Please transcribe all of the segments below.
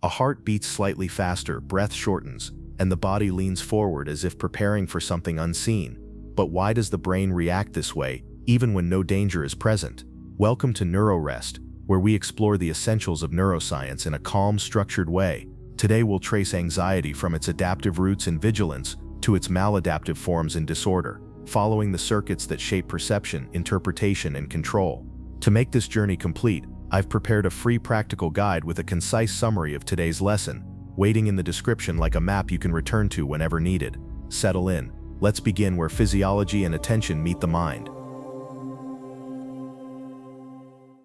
A heart beats slightly faster, breath shortens, and the body leans forward as if preparing for something unseen. But why does the brain react this way, even when no danger is present? Welcome to NeuroRest, where we explore the essentials of neuroscience in a calm, structured way. Today we'll trace anxiety from its adaptive roots in vigilance to its maladaptive forms in disorder, following the circuits that shape perception, interpretation, and control. To make this journey complete, I've prepared a free practical guide with a concise summary of today's lesson, waiting in the description like a map you can return to whenever needed. Settle in. Let's begin where physiology and attention meet the mind.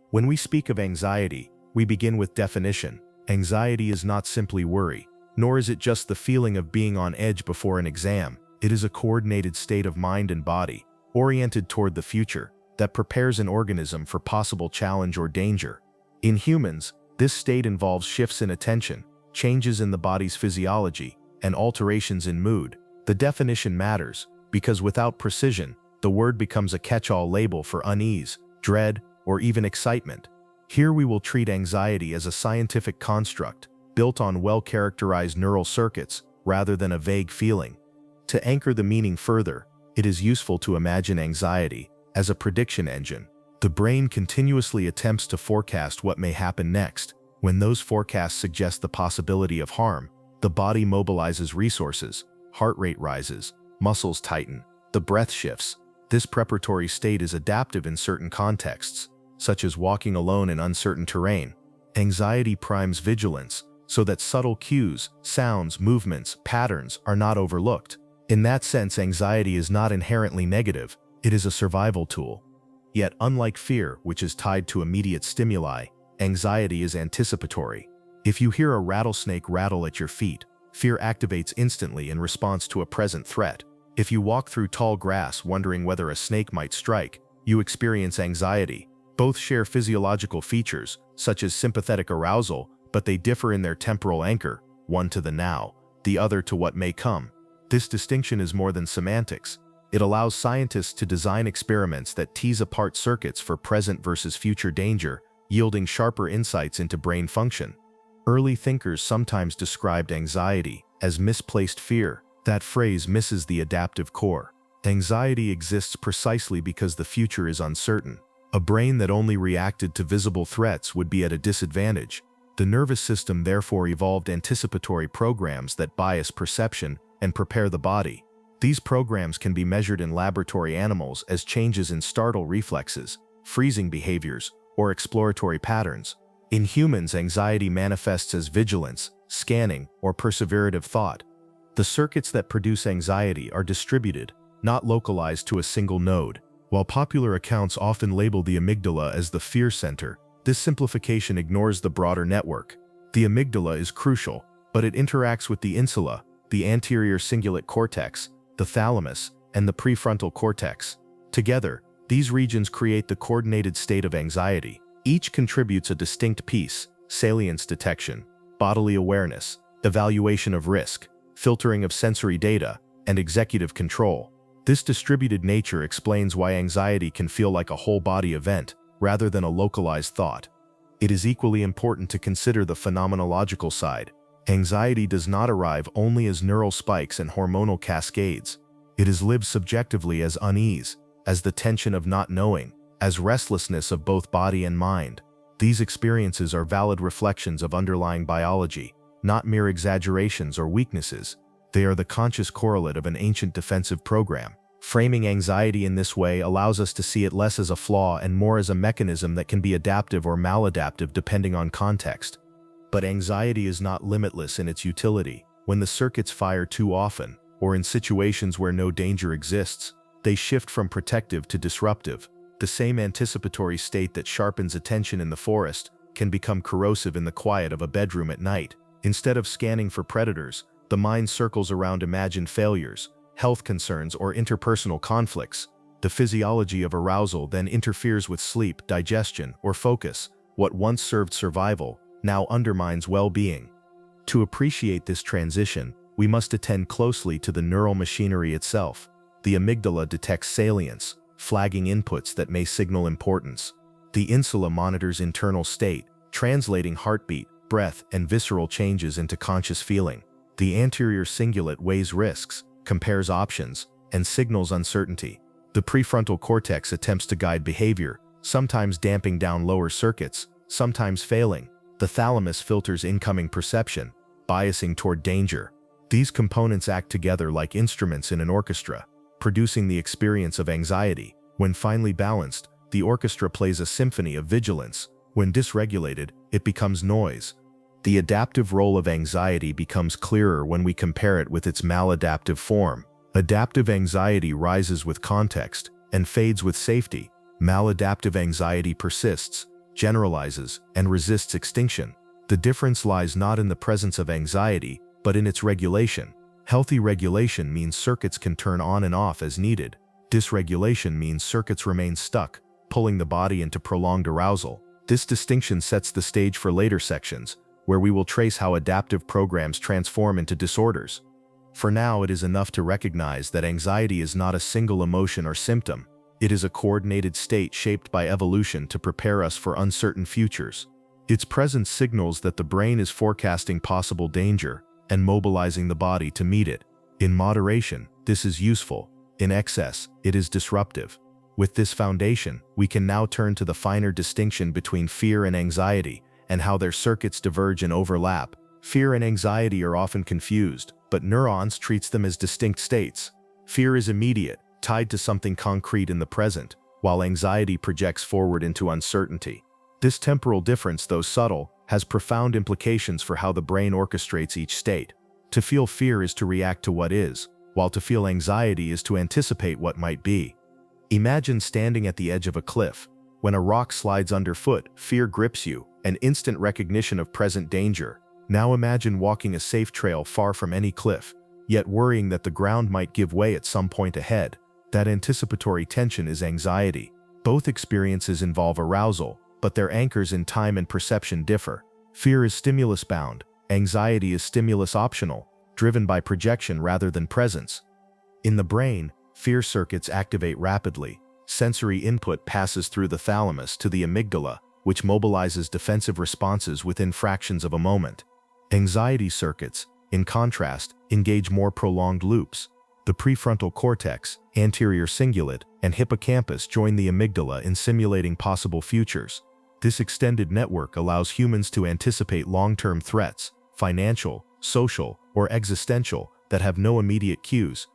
When we speak of anxiety, we begin with definition. Anxiety is not simply worry, nor is it just the feeling of being on edge before an exam. It is a coordinated state of mind and body, oriented toward the future, that prepares an organism for possible challenge or danger. In humans, this state involves shifts in attention, changes in the body's physiology, and alterations in mood. The definition matters, because without precision, the word becomes a catch-all label for unease, dread, or even excitement. Here we will treat anxiety as a scientific construct, built on well-characterized neural circuits, rather than a vague feeling. To anchor the meaning further, it is useful to imagine anxiety as a prediction engine. The brain continuously attempts to forecast what may happen next. When those forecasts suggest the possibility of harm, the body mobilizes resources, heart rate rises, muscles tighten, the breath shifts. This preparatory state is adaptive in certain contexts, such as walking alone in uncertain terrain. Anxiety primes vigilance, so that subtle cues, sounds, movements, patterns are not overlooked. In that sense, anxiety is not inherently negative. It is a survival tool. Yet, unlike fear, which is tied to immediate stimuli, anxiety is anticipatory. If you hear a rattlesnake rattle at your feet, fear activates instantly in response to a present threat. If you walk through tall grass wondering whether a snake might strike, you experience anxiety. Both share physiological features, such as sympathetic arousal, but they differ in their temporal anchor, one to the now, the other to what may come. This distinction is more than semantics. It allows scientists to design experiments that tease apart circuits for present versus future danger, yielding sharper insights into brain function. Early thinkers sometimes described anxiety as misplaced fear. That phrase misses the adaptive core. Anxiety exists precisely because the future is uncertain. A brain that only reacted to visible threats would be at a disadvantage. The nervous system therefore evolved anticipatory programs that bias perception and prepare the body. These programs can be measured in laboratory animals as changes in startle reflexes, freezing behaviors, or exploratory patterns. In humans, anxiety manifests as vigilance, scanning, or perseverative thought. The circuits that produce anxiety are distributed, not localized to a single node. While popular accounts often label the amygdala as the fear center, this simplification ignores the broader network. The amygdala is crucial, but it interacts with the insula, the anterior cingulate cortex, the thalamus, and the prefrontal cortex. Together, these regions create the coordinated state of anxiety. Each contributes a distinct piece: salience detection, bodily awareness, evaluation of risk, filtering of sensory data, and executive control. This distributed nature explains why anxiety can feel like a whole-body event, rather than a localized thought. It is equally important to consider the phenomenological side. Anxiety does not arrive only as neural spikes and hormonal cascades. It is lived subjectively as unease, as the tension of not knowing, as restlessness of both body and mind. These experiences are valid reflections of underlying biology, not mere exaggerations or weaknesses. They are the conscious correlate of an ancient defensive program. Framing anxiety in this way allows us to see it less as a flaw and more as a mechanism that can be adaptive or maladaptive depending on context. But anxiety is not limitless in its utility. When the circuits fire too often, or in situations where no danger exists, they shift from protective to disruptive. The same anticipatory state that sharpens attention in the forest can become corrosive in the quiet of a bedroom at night. Instead of scanning for predators, the mind circles around imagined failures, health concerns, or interpersonal conflicts. The physiology of arousal then interferes with sleep, digestion, or focus. What once served survival now undermines well-being. To appreciate this transition, we must attend closely to the neural machinery itself. The amygdala detects salience, flagging inputs that may signal importance. The insula monitors internal state, translating heartbeat, breath and visceral changes into conscious feeling. The anterior cingulate weighs risks, compares options, and signals uncertainty. The prefrontal cortex attempts to guide behavior, sometimes damping down lower circuits, sometimes failing. The thalamus filters incoming perception, biasing toward danger. These components act together like instruments in an orchestra, producing the experience of anxiety. When finely balanced, the orchestra plays a symphony of vigilance. When dysregulated, it becomes noise. The adaptive role of anxiety becomes clearer when we compare it with its maladaptive form. Adaptive anxiety rises with context and fades with safety. Maladaptive anxiety persists, generalizes, and resists extinction. The difference lies not in the presence of anxiety, but in its regulation. Healthy regulation means circuits can turn on and off as needed. Dysregulation means circuits remain stuck, pulling the body into prolonged arousal. This distinction sets the stage for later sections, where we will trace how adaptive programs transform into disorders. For now, it is enough to recognize that anxiety is not a single emotion or symptom. It is a coordinated state shaped by evolution to prepare us for uncertain futures. Its presence signals that the brain is forecasting possible danger and mobilizing the body to meet it. In moderation, this is useful. In excess, it is disruptive. With this foundation, we can now turn to the finer distinction between fear and anxiety, and how their circuits diverge and overlap. Fear and anxiety are often confused, but neurons treats them as distinct states. Fear is immediate, tied to something concrete in the present, while anxiety projects forward into uncertainty. This temporal difference, though subtle, has profound implications for how the brain orchestrates each state. To feel fear is to react to what is, while to feel anxiety is to anticipate what might be. Imagine standing at the edge of a cliff. When a rock slides underfoot, fear grips you, an instant recognition of present danger. Now imagine walking a safe trail far from any cliff, yet worrying that the ground might give way at some point ahead. That anticipatory tension is anxiety. Both experiences involve arousal, but their anchors in time and perception differ. Fear is stimulus-bound. Anxiety is stimulus-optional, driven by projection rather than presence. In the brain, fear circuits activate rapidly. Sensory input passes through the thalamus to the amygdala, which mobilizes defensive responses within fractions of a moment. Anxiety circuits, in contrast, engage more prolonged loops. The prefrontal cortex, anterior cingulate, and hippocampus join the amygdala in simulating possible futures. This extended network allows humans to anticipate long-term threats, financial, social, or existential, that have no immediate cues.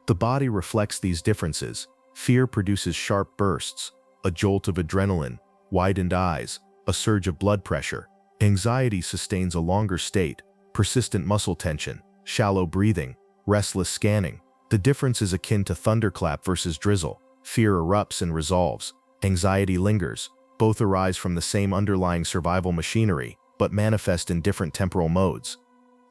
The body reflects these differences. Fear produces sharp bursts, a jolt of adrenaline, widened eyes, a surge of blood pressure. Anxiety sustains a longer state, persistent muscle tension, shallow breathing, restless scanning. The difference is akin to thunderclap versus drizzle. Fear erupts and resolves. Anxiety lingers. Both arise from the same underlying survival machinery, but manifest in different temporal modes.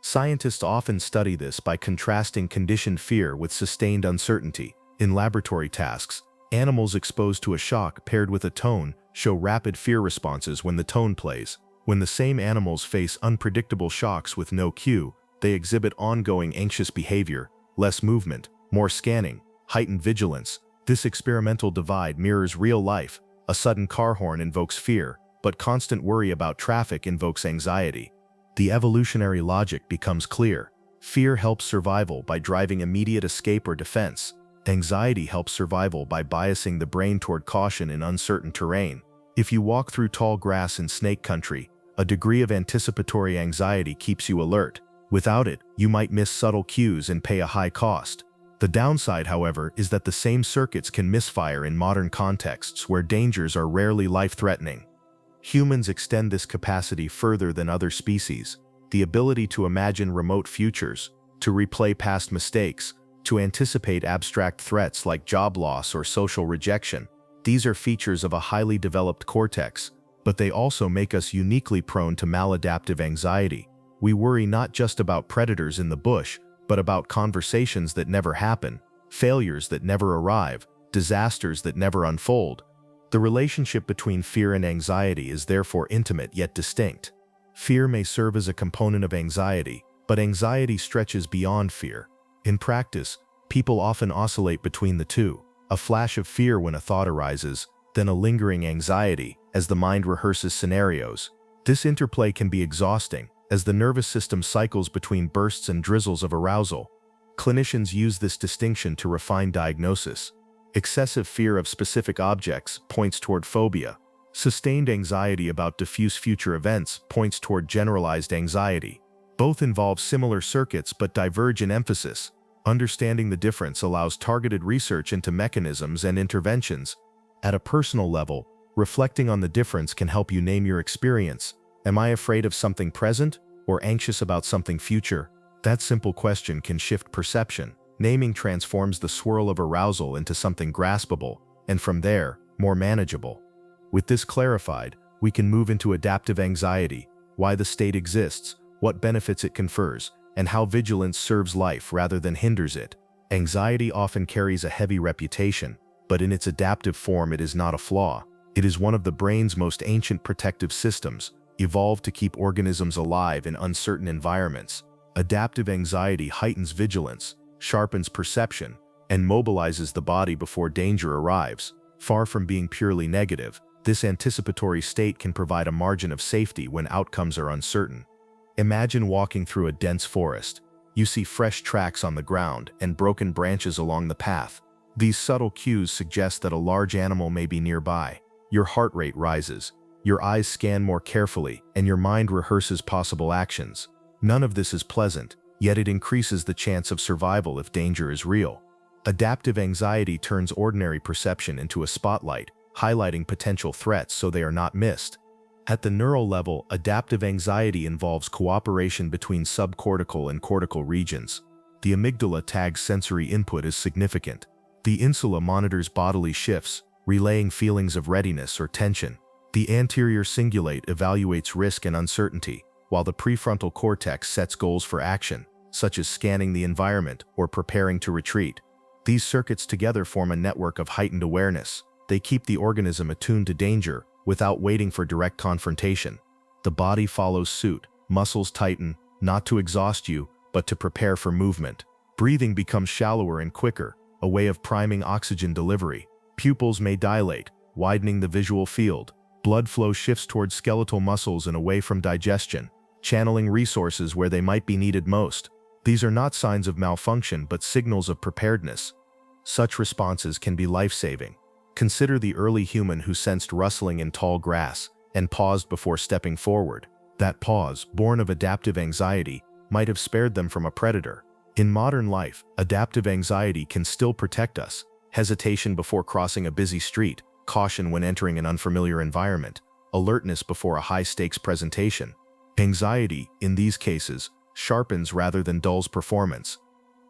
Scientists often study this by contrasting conditioned fear with sustained uncertainty. In laboratory tasks, animals exposed to a shock paired with a tone show rapid fear responses when the tone plays. When the same animals face unpredictable shocks with no cue, they exhibit ongoing anxious behavior, less movement, more scanning, heightened vigilance. This experimental divide mirrors real life. A sudden car horn invokes fear, but constant worry about traffic invokes anxiety. The evolutionary logic becomes clear. Fear helps survival by driving immediate escape or defense. Anxiety helps survival by biasing the brain toward caution in uncertain terrain. If you walk through tall grass in snake country, a degree of anticipatory anxiety keeps you alert. Without it, you might miss subtle cues and pay a high cost. The downside, however, is that the same circuits can misfire in modern contexts where dangers are rarely life-threatening. Humans extend this capacity further than other species. The ability to imagine remote futures, to replay past mistakes, to anticipate abstract threats like job loss or social rejection. These are features of a highly developed cortex, but they also make us uniquely prone to maladaptive anxiety. We worry not just about predators in the bush, but about conversations that never happen, failures that never arrive, disasters that never unfold. The relationship between fear and anxiety is therefore intimate yet distinct. Fear may serve as a component of anxiety, but anxiety stretches beyond fear. In practice, people often oscillate between the two, a flash of fear when a thought arises, then a lingering anxiety as the mind rehearses scenarios. This interplay can be exhausting, as the nervous system cycles between bursts and drizzles of arousal. Clinicians use this distinction to refine diagnosis. Excessive fear of specific objects points toward phobia. Sustained anxiety about diffuse future events points toward generalized anxiety. Both involve similar circuits but diverge in emphasis. Understanding the difference allows targeted research into mechanisms and interventions. At a personal level, reflecting on the difference can help you name your experience. Am I afraid of something present or anxious about something future? That simple question can shift perception. Naming transforms the swirl of arousal into something graspable, and from there, more manageable. With this clarified, we can move into adaptive anxiety, why the state exists, what benefits it confers, and how vigilance serves life rather than hinders it. Anxiety often carries a heavy reputation, but in its adaptive form it is not a flaw. It is one of the brain's most ancient protective systems, evolved to keep organisms alive in uncertain environments. Adaptive anxiety heightens vigilance, sharpens perception, and mobilizes the body before danger arrives. Far from being purely negative, this anticipatory state can provide a margin of safety when outcomes are uncertain. Imagine walking through a dense forest. You see fresh tracks on the ground and broken branches along the path. These subtle cues suggest that a large animal may be nearby. Your heart rate rises, your eyes scan more carefully, and your mind rehearses possible actions. None of this is pleasant, yet it increases the chance of survival if danger is real. Adaptive anxiety turns ordinary perception into a spotlight, highlighting potential threats so they are not missed. At the neural level, adaptive anxiety involves cooperation between subcortical and cortical regions. The amygdala tags sensory input as significant. The insula monitors bodily shifts, relaying feelings of readiness or tension. The anterior cingulate evaluates risk and uncertainty, while the prefrontal cortex sets goals for action, such as scanning the environment or preparing to retreat. These circuits together form a network of heightened awareness. They keep the organism attuned to danger without waiting for direct confrontation. The body follows suit. Muscles tighten, not to exhaust you, but to prepare for movement. Breathing becomes shallower and quicker, a way of priming oxygen delivery. Pupils may dilate, widening the visual field. Blood flow shifts towards skeletal muscles and away from digestion, channeling resources where they might be needed most. These are not signs of malfunction but signals of preparedness. Such responses can be life-saving. Consider the early human who sensed rustling in tall grass and paused before stepping forward. That pause, born of adaptive anxiety, might have spared them from a predator. In modern life, adaptive anxiety can still protect us. Hesitation before crossing a busy street, caution when entering an unfamiliar environment, alertness before a high-stakes presentation. Anxiety, in these cases, sharpens rather than dulls performance.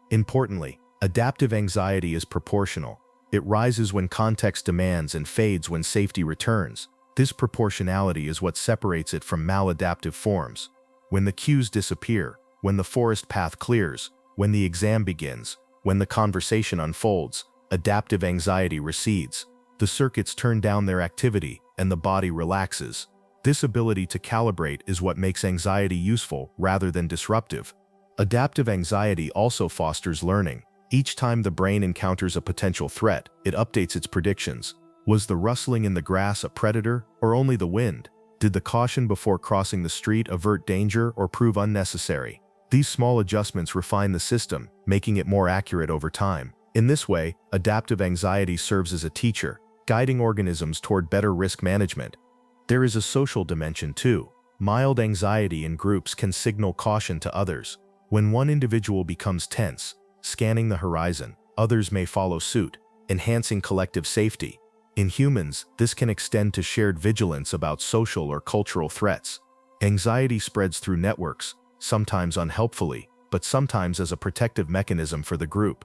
Importantly, adaptive anxiety is proportional. It rises when context demands and fades when safety returns. This proportionality is what separates it from maladaptive forms. When the cues disappear, when the forest path clears, when the exam begins, when the conversation unfolds, adaptive anxiety recedes. The circuits turn down their activity and the body relaxes. This ability to calibrate is what makes anxiety useful rather than disruptive. Adaptive anxiety also fosters learning. Each time the brain encounters a potential threat, it updates its predictions. Was the rustling in the grass a predator or only the wind? Did the caution before crossing the street avert danger or prove unnecessary? These small adjustments refine the system, making it more accurate over time. In this way, adaptive anxiety serves as a teacher, guiding organisms toward better risk management. There is a social dimension too. Mild anxiety in groups can signal caution to others. When one individual becomes tense, scanning the horizon, others may follow suit, enhancing collective safety. In humans, this can extend to shared vigilance about social or cultural threats. Anxiety spreads through networks, sometimes unhelpfully, but sometimes as a protective mechanism for the group.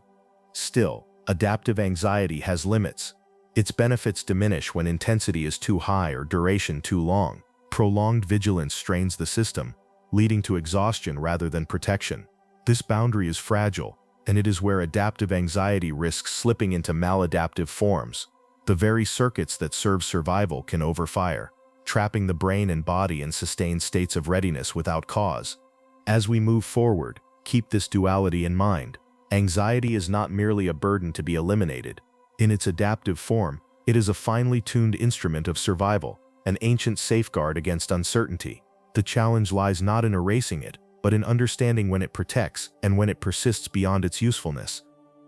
Still, adaptive anxiety has limits. Its benefits diminish when intensity is too high or duration too long. Prolonged vigilance strains the system, leading to exhaustion rather than protection. This boundary is fragile, and it is where adaptive anxiety risks slipping into maladaptive forms. The very circuits that serve survival can overfire, trapping the brain and body in sustained states of readiness without cause. As we move forward, keep this duality in mind. Anxiety is not merely a burden to be eliminated. In its adaptive form, it is a finely tuned instrument of survival. an ancient safeguard against uncertainty. The challenge lies not in erasing it, but in understanding when it protects and when it persists beyond its usefulness.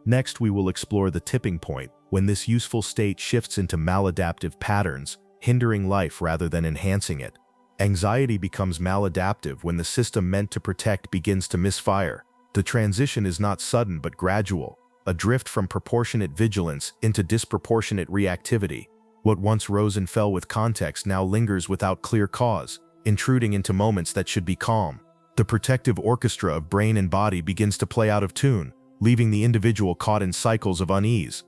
Next, we will explore the tipping point, when this useful state shifts into maladaptive patterns, hindering life rather than enhancing it. Anxiety becomes maladaptive when the system meant to protect begins to misfire. The transition is not sudden but gradual, a drift from proportionate vigilance into disproportionate reactivity. What once rose and fell with context now lingers without clear cause, intruding into moments that should be calm. The protective orchestra of brain and body begins to play out of tune, leaving the individual caught in cycles of unease.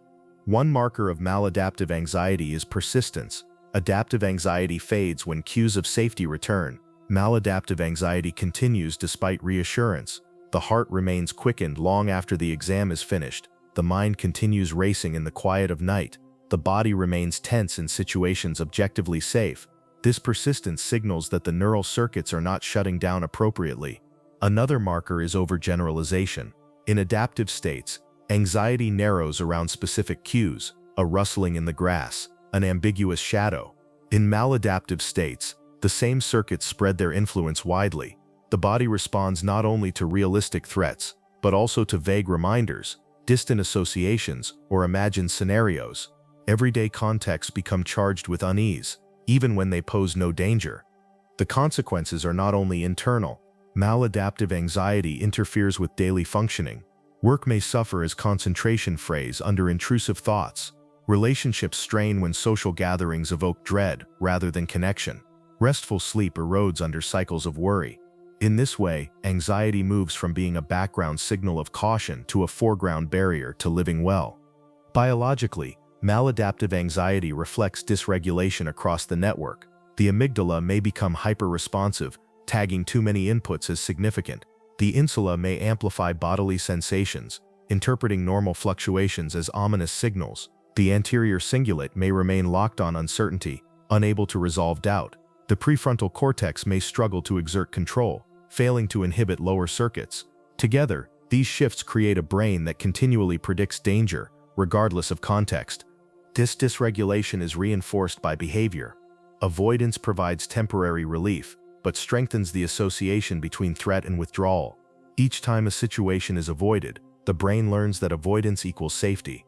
One marker of maladaptive anxiety is persistence. Adaptive anxiety fades when cues of safety return. Maladaptive anxiety continues despite reassurance. The heart remains quickened long after the exam is finished. The mind continues racing in the quiet of night. The body remains tense in situations objectively safe. This persistence signals that the neural circuits are not shutting down appropriately. Another marker is overgeneralization. In adaptive states, anxiety narrows around specific cues, a rustling in the grass, an ambiguous shadow. In maladaptive states, the same circuits spread their influence widely. The body responds not only to realistic threats, but also to vague reminders, distant associations, or imagined scenarios. Everyday contexts become charged with unease, even when they pose no danger. The consequences are not only internal. Maladaptive anxiety interferes with daily functioning. Work may suffer as concentration frays under intrusive thoughts. Relationships strain when social gatherings evoke dread rather than connection. Restful sleep erodes under cycles of worry. In this way, anxiety moves from being a background signal of caution to a foreground barrier to living well. Biologically, maladaptive anxiety reflects dysregulation across the network. The amygdala may become hyper-responsive, tagging too many inputs as significant. The insula may amplify bodily sensations, interpreting normal fluctuations as ominous signals. The anterior cingulate may remain locked on uncertainty, unable to resolve doubt. The prefrontal cortex may struggle to exert control, failing to inhibit lower circuits. Together, these shifts create a brain that continually predicts danger, regardless of context. This dysregulation is reinforced by behavior. Avoidance provides temporary relief, but strengthens the association between threat and withdrawal. Each time a situation is avoided, the brain learns that avoidance equals safety.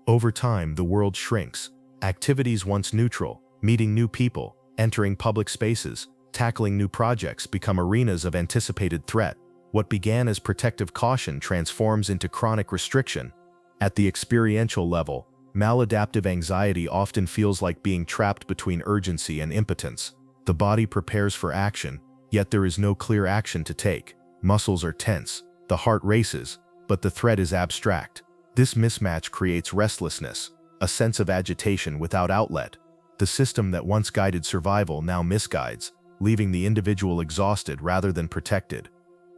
Over time, the world shrinks. Activities once neutral, meeting new people, entering public spaces, tackling new projects become arenas of anticipated threat. What began as protective caution transforms into chronic restriction. At the experiential level, maladaptive anxiety often feels like being trapped between urgency and impotence. The body prepares for action, yet there is no clear action to take. Muscles are tense, the heart races, but the threat is abstract. This mismatch creates restlessness, a sense of agitation without outlet. The system that once guided survival now misguides, leaving the individual exhausted rather than protected.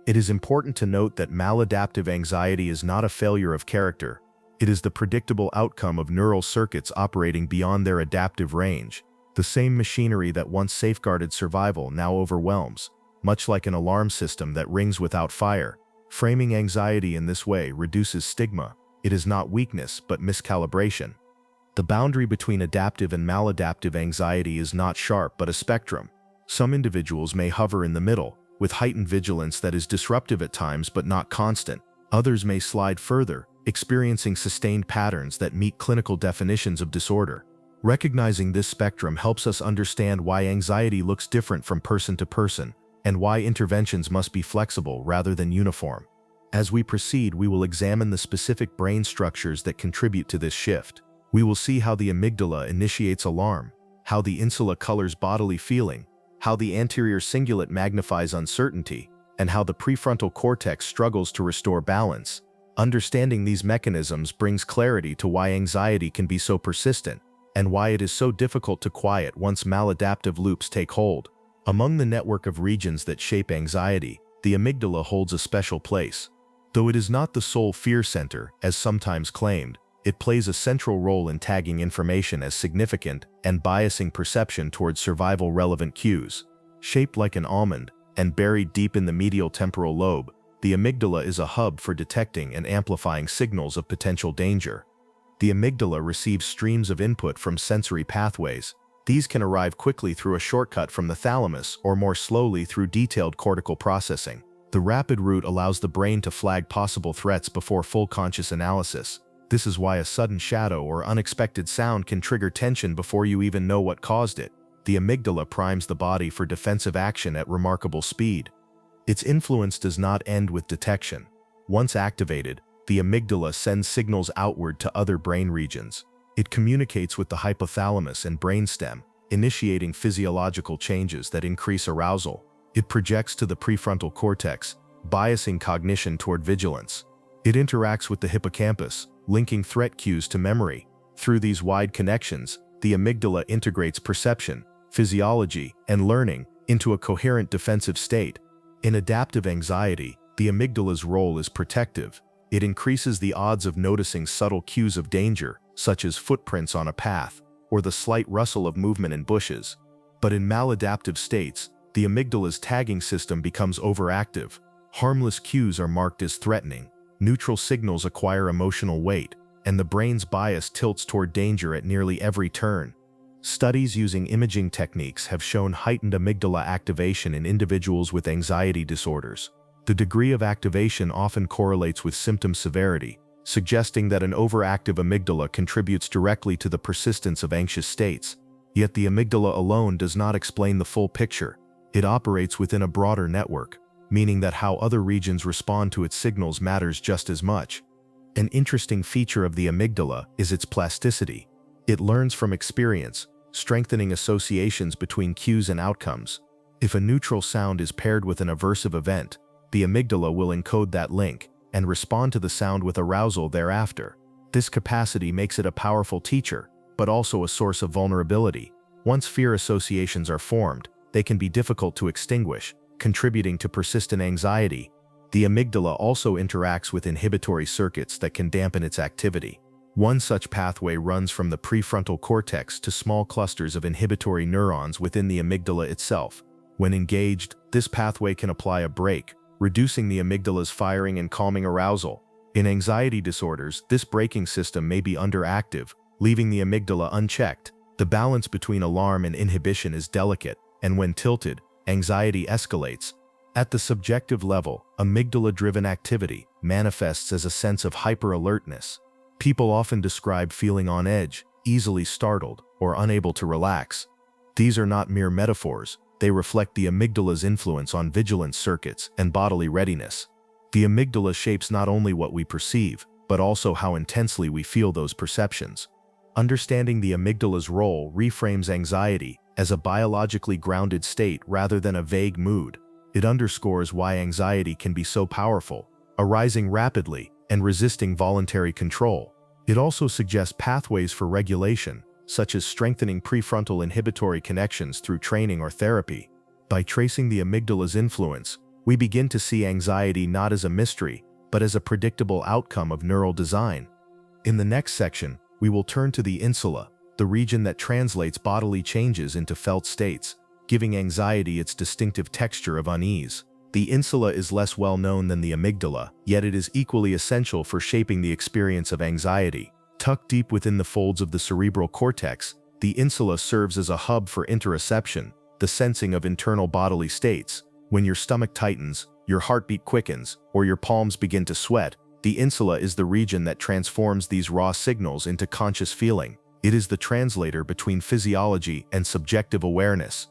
It is important to note that maladaptive anxiety is not a failure of character. It is the predictable outcome of neural circuits operating beyond their adaptive range. The same machinery that once safeguarded survival now overwhelms, much like an alarm system that rings without fire. Framing anxiety in this way reduces stigma. It is not weakness, but miscalibration. The boundary between adaptive and maladaptive anxiety is not sharp, but a spectrum. Some individuals may hover in the middle, with heightened vigilance that is disruptive at times but not constant. Others may slide further, experiencing sustained patterns that meet clinical definitions of disorder. Recognizing this spectrum helps us understand why anxiety looks different from person to person, and why interventions must be flexible rather than uniform. As we proceed, we will examine the specific brain structures that contribute to this shift. We will see how the amygdala initiates alarm, how the insula colors bodily feeling, how the anterior cingulate magnifies uncertainty, and how the prefrontal cortex struggles to restore balance. Understanding these mechanisms brings clarity to why anxiety can be so persistent, and why it is so difficult to quiet once maladaptive loops take hold. Among the network of regions that shape anxiety, the amygdala holds a special place. Though it is not the sole fear center, as sometimes claimed, it plays a central role in tagging information as significant and biasing perception towards survival-relevant cues. Shaped like an almond and buried deep in the medial temporal lobe, the amygdala is a hub for detecting and amplifying signals of potential danger. The amygdala receives streams of input from sensory pathways. These can arrive quickly through a shortcut from the thalamus or more slowly through detailed cortical processing. The rapid route allows the brain to flag possible threats before full conscious analysis. This is why a sudden shadow or unexpected sound can trigger tension before you even know what caused it. The amygdala primes the body for defensive action at remarkable speed. Its influence does not end with detection. Once activated, the amygdala sends signals outward to other brain regions. It communicates with the hypothalamus and brainstem, initiating physiological changes that increase arousal. It projects to the prefrontal cortex, biasing cognition toward vigilance. It interacts with the hippocampus, linking threat cues to memory. Through these wide connections, the amygdala integrates perception, physiology, and learning into a coherent defensive state. In adaptive anxiety, the amygdala's role is protective. It increases the odds of noticing subtle cues of danger, such as footprints on a path, or the slight rustle of movement in bushes. But in maladaptive states, the amygdala's tagging system becomes overactive. Harmless cues are marked as threatening, neutral signals acquire emotional weight, and the brain's bias tilts toward danger at nearly every turn. Studies using imaging techniques have shown heightened amygdala activation in individuals with anxiety disorders. The degree of activation often correlates with symptom severity, suggesting that an overactive amygdala contributes directly to the persistence of anxious states. Yet the amygdala alone does not explain the full picture. It operates within a broader network, meaning that how other regions respond to its signals matters just as much. An interesting feature of the amygdala is its plasticity. It learns from experience, strengthening associations between cues and outcomes. If a neutral sound is paired with an aversive event, the amygdala will encode that link and respond to the sound with arousal thereafter. This capacity makes it a powerful teacher, but also a source of vulnerability. Once fear associations are formed, they can be difficult to extinguish, contributing to persistent anxiety. The amygdala also interacts with inhibitory circuits that can dampen its activity. One such pathway runs from the prefrontal cortex to small clusters of inhibitory neurons within the amygdala itself. When engaged, this pathway can apply a brake, reducing the amygdala's firing and calming arousal. In anxiety disorders, this braking system may be underactive, leaving the amygdala unchecked. The balance between alarm and inhibition is delicate, and when tilted, anxiety escalates. At the subjective level, amygdala-driven activity manifests as a sense of hyper-alertness. People often describe feeling on edge, easily startled, or unable to relax. These are not mere metaphors. They reflect the amygdala's influence on vigilance circuits and bodily readiness. The amygdala shapes not only what we perceive, but also how intensely we feel those perceptions. Understanding the amygdala's role reframes anxiety as a biologically grounded state rather than a vague mood. It underscores why anxiety can be so powerful, arising rapidly and resisting voluntary control. It also suggests pathways for regulation, such as strengthening prefrontal inhibitory connections through training or therapy. By tracing the amygdala's influence, we begin to see anxiety not as a mystery, but as a predictable outcome of neural design. In the next section, we will turn to the insula, the region that translates bodily changes into felt states, giving anxiety its distinctive texture of unease. The insula is less well known than the amygdala, yet it is equally essential for shaping the experience of anxiety. Tucked deep within the folds of the cerebral cortex, the insula serves as a hub for interoception, the sensing of internal bodily states. When your stomach tightens, your heartbeat quickens, or your palms begin to sweat, the insula is the region that transforms these raw signals into conscious feeling. It is the translator between physiology and subjective awareness.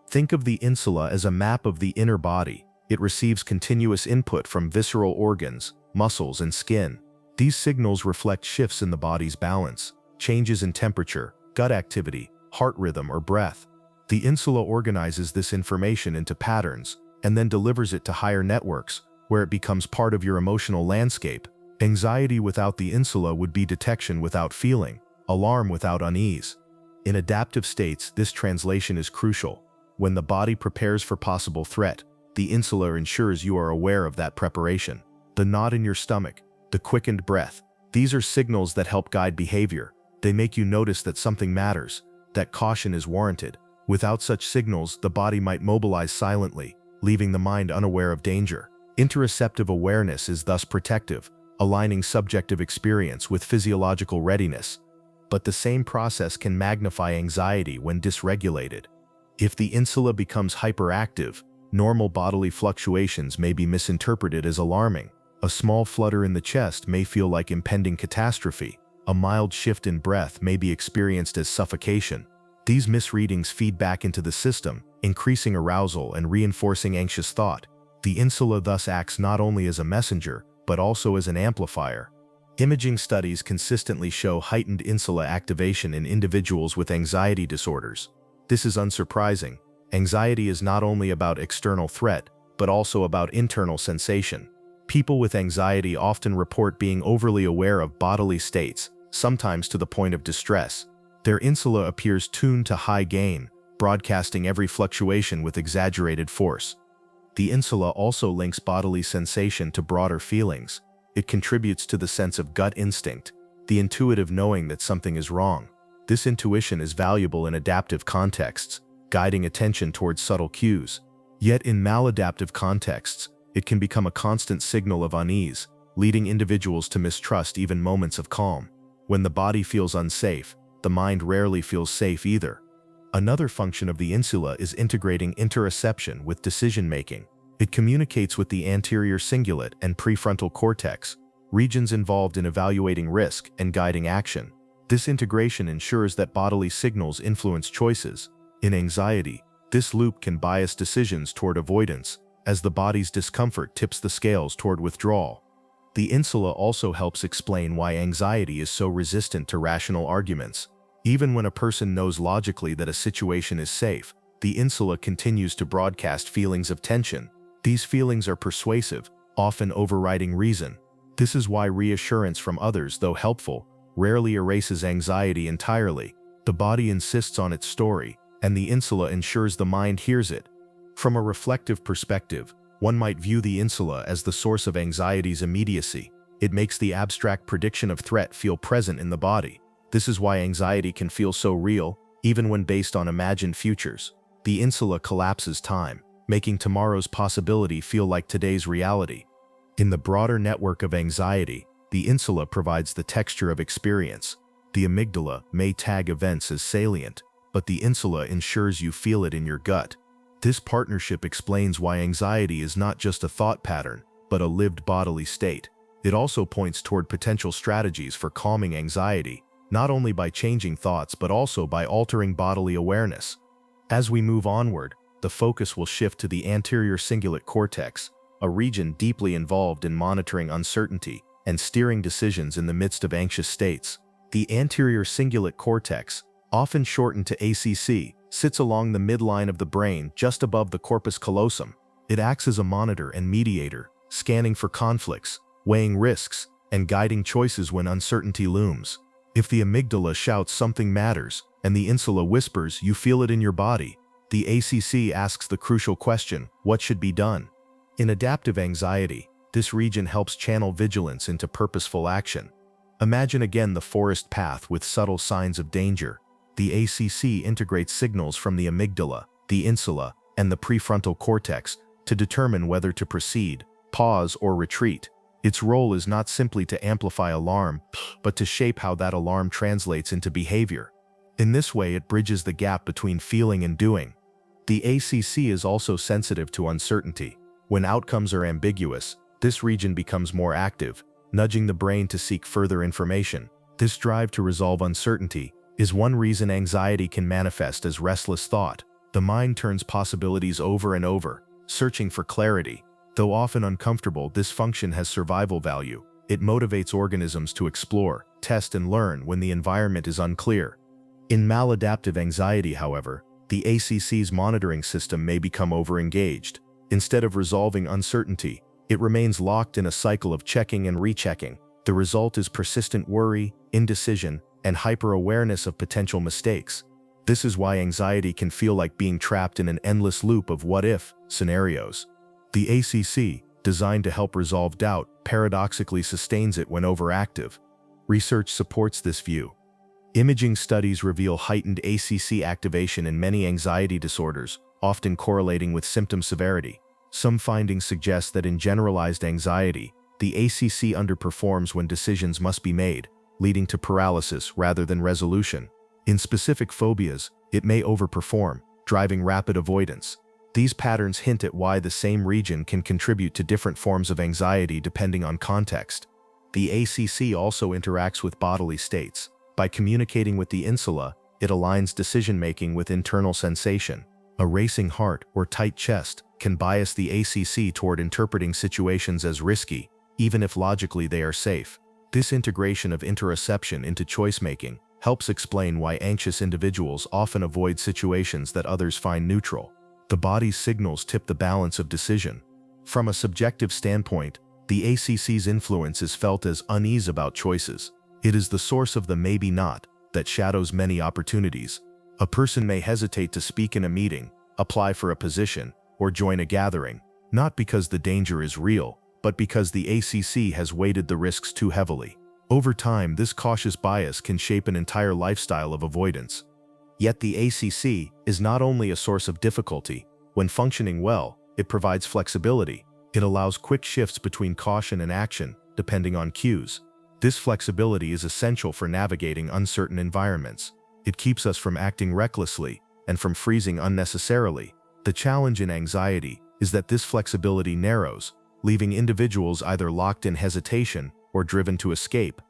Think of the insula as a map of the inner body. It receives continuous input from visceral organs, muscles, and skin. These signals reflect shifts in the body's balance, changes in temperature, gut activity, heart rhythm, or breath. The insula organizes this information into patterns and then delivers it to higher networks, where it becomes part of your emotional landscape. Anxiety without the insula would be detection without feeling, alarm without unease. In adaptive states, this translation is crucial. When the body prepares for possible threat, the insula ensures you are aware of that preparation. The knot in your stomach, the quickened breath, these are signals that help guide behavior. They make you notice that something matters, that caution is warranted. Without such signals, the body might mobilize silently, leaving the mind unaware of danger. Interoceptive awareness is thus protective, aligning subjective experience with physiological readiness. but the same process can magnify anxiety when dysregulated. If the insula becomes hyperactive, normal bodily fluctuations may be misinterpreted as alarming. A small flutter in the chest may feel like impending catastrophe. A mild shift in breath may be experienced as suffocation. These misreadings feed back into the system, increasing arousal and reinforcing anxious thought. The insula thus acts not only as a messenger, but also as an amplifier. Imaging studies consistently show heightened insula activation in individuals with anxiety disorders. This is unsurprising. Anxiety is not only about external threat, but also about internal sensation. People with anxiety often report being overly aware of bodily states, sometimes to the point of distress. Their insula appears tuned to high gain, broadcasting every fluctuation with exaggerated force. The insula also links bodily sensation to broader feelings. It contributes to the sense of gut instinct, the intuitive knowing that something is wrong. This intuition is valuable in adaptive contexts, guiding attention towards subtle cues. Yet in maladaptive contexts, it can become a constant signal of unease, leading individuals to mistrust even moments of calm. When the body feels unsafe, the mind rarely feels safe either. Another function of the insula is integrating interoception with decision-making. It communicates with the anterior cingulate and prefrontal cortex, regions involved in evaluating risk and guiding action. This integration ensures that bodily signals influence choices. In anxiety, this loop can bias decisions toward avoidance, as the body's discomfort tips the scales toward withdrawal. The insula also helps explain why anxiety is so resistant to rational arguments. Even when a person knows logically that a situation is safe, the insula continues to broadcast feelings of tension. These feelings are persuasive, often overriding reason. This is why reassurance from others, though helpful, rarely erases anxiety entirely. The body insists on its story, and the insula ensures the mind hears it. From a reflective perspective, one might view the insula as the source of anxiety's immediacy. It makes the abstract prediction of threat feel present in the body. This is why anxiety can feel so real, even when based on imagined futures. The insula collapses time, making tomorrow's possibility feel like today's reality. In the broader network of anxiety, the insula provides the texture of experience. The amygdala may tag events as salient, but the insula ensures you feel it in your gut. This partnership explains why anxiety is not just a thought pattern, but a lived bodily state. It also points toward potential strategies for calming anxiety, not only by changing thoughts but also by altering bodily awareness. As we move onward, the focus will shift to the anterior cingulate cortex, a region deeply involved in monitoring uncertainty and steering decisions in the midst of anxious states. The anterior cingulate cortex, often shortened to ACC, sits along the midline of the brain just above the corpus callosum. It acts as a monitor and mediator, scanning for conflicts, weighing risks, and guiding choices when uncertainty looms. If the amygdala shouts something matters, and the insula whispers you feel it in your body, the ACC asks the crucial question, what should be done? In adaptive anxiety, this region helps channel vigilance into purposeful action. Imagine again the forest path with subtle signs of danger. The ACC integrates signals from the amygdala, the insula, and the prefrontal cortex to determine whether to proceed, pause, or retreat. Its role is not simply to amplify alarm, but to shape how that alarm translates into behavior. In this way, it bridges the gap between feeling and doing. The ACC is also sensitive to uncertainty. When outcomes are ambiguous, this region becomes more active, nudging the brain to seek further information. This drive to resolve uncertainty is one reason anxiety can manifest as restless thought. The mind turns possibilities over and over, searching for clarity. Though often uncomfortable, this function has survival value. It motivates organisms to explore, test, and learn when the environment is unclear. In maladaptive anxiety, however, the ACC's monitoring system may become overengaged. Instead of resolving uncertainty, it remains locked in a cycle of checking and rechecking. The result is persistent worry, indecision, and hyper-awareness of potential mistakes. This is why anxiety can feel like being trapped in an endless loop of what-if scenarios. The ACC, designed to help resolve doubt, paradoxically sustains it when overactive. Research supports this view. Imaging studies reveal heightened ACC activation in many anxiety disorders, often correlating with symptom severity. Some findings suggest that in generalized anxiety, the ACC underperforms when decisions must be made, leading to paralysis rather than resolution. In specific phobias, it may overperform, driving rapid avoidance. These patterns hint at why the same region can contribute to different forms of anxiety depending on context. The ACC also interacts with bodily states. By communicating with the insula, it aligns decision-making with internal sensation. A racing heart or tight chest can bias the ACC toward interpreting situations as risky, even if logically they are safe. This integration of interoception into choice-making helps explain why anxious individuals often avoid situations that others find neutral. The body's signals tip the balance of decision. From a subjective standpoint, the ACC's influence is felt as unease about choices. It is the source of the maybe not that shadows many opportunities. A person may hesitate to speak in a meeting, apply for a position, or join a gathering, not because the danger is real, but because the ACC has weighted the risks too heavily. Over time, this cautious bias can shape an entire lifestyle of avoidance. Yet the ACC is not only a source of difficulty. When functioning well, it provides flexibility. It allows quick shifts between caution and action, depending on cues. This flexibility is essential for navigating uncertain environments. It keeps us from acting recklessly and from freezing unnecessarily. The challenge in anxiety is that this flexibility narrows, leaving individuals either locked in hesitation or driven to escape.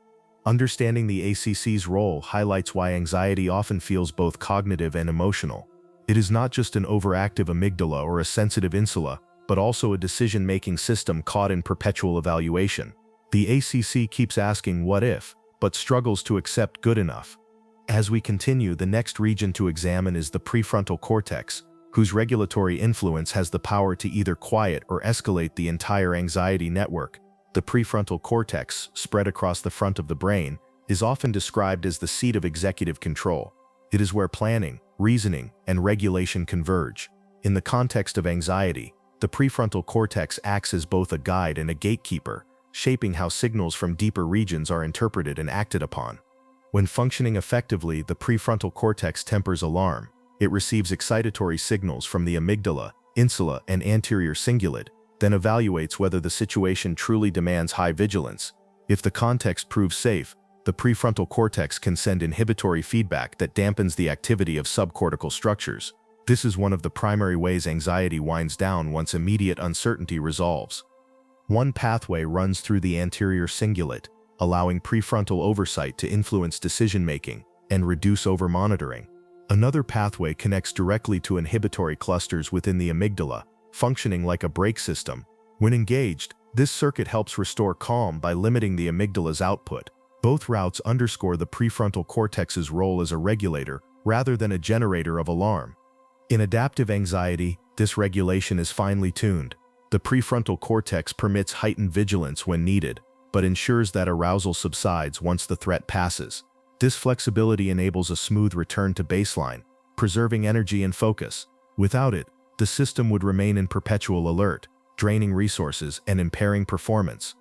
Understanding the ACC's role highlights why anxiety often feels both cognitive and emotional. It is not just an overactive amygdala or a sensitive insula, but also a decision-making system caught in perpetual evaluation. The ACC keeps asking what if, but struggles to accept good enough. As we continue, the next region to examine is the prefrontal cortex, whose regulatory influence has the power to either quiet or escalate the entire anxiety network. The prefrontal cortex, spread across the front of the brain, is often described as the seat of executive control. It is where planning, reasoning, and regulation converge. In the context of anxiety, the prefrontal cortex acts as both a guide and a gatekeeper, shaping how signals from deeper regions are interpreted and acted upon. When functioning effectively, the prefrontal cortex tempers alarm. It receives excitatory signals from the amygdala, insula, and anterior cingulate, then evaluates whether the situation truly demands high vigilance. If the context proves safe, the prefrontal cortex can send inhibitory feedback that dampens the activity of subcortical structures. This is one of the primary ways anxiety winds down once immediate uncertainty resolves. One pathway runs through the anterior cingulate, allowing prefrontal oversight to influence decision-making and reduce over-monitoring. Another pathway connects directly to inhibitory clusters within the amygdala, functioning like a brake system. When engaged, this circuit helps restore calm by limiting the amygdala's output. Both routes underscore the prefrontal cortex's role as a regulator rather than a generator of alarm. In adaptive anxiety, this regulation is finely tuned. The prefrontal cortex permits heightened vigilance when needed, but ensures that arousal subsides once the threat passes. This flexibility enables a smooth return to baseline, preserving energy and focus. Without it, the system would remain in perpetual alert, draining resources and impairing performance.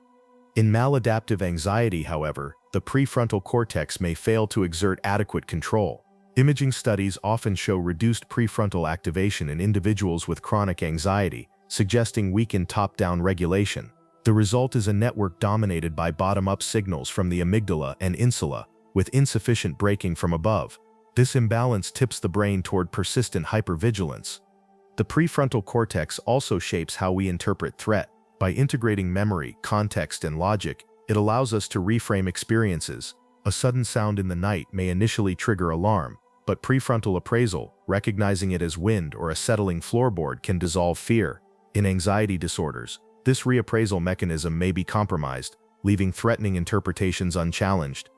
In maladaptive anxiety, however, the prefrontal cortex may fail to exert adequate control. Imaging studies often show reduced prefrontal activation in individuals with chronic anxiety, suggesting weakened top-down regulation. The result is a network dominated by bottom-up signals from the amygdala and insula, with insufficient braking from above. This imbalance tips the brain toward persistent hypervigilance. The prefrontal cortex also shapes how we interpret threat. By integrating memory, context, and logic, it allows us to reframe experiences. A sudden sound in the night may initially trigger alarm, but prefrontal appraisal, recognizing it as wind or a settling floorboard, can dissolve fear. In anxiety disorders, this reappraisal mechanism may be compromised, leaving threatening interpretations unchallenged.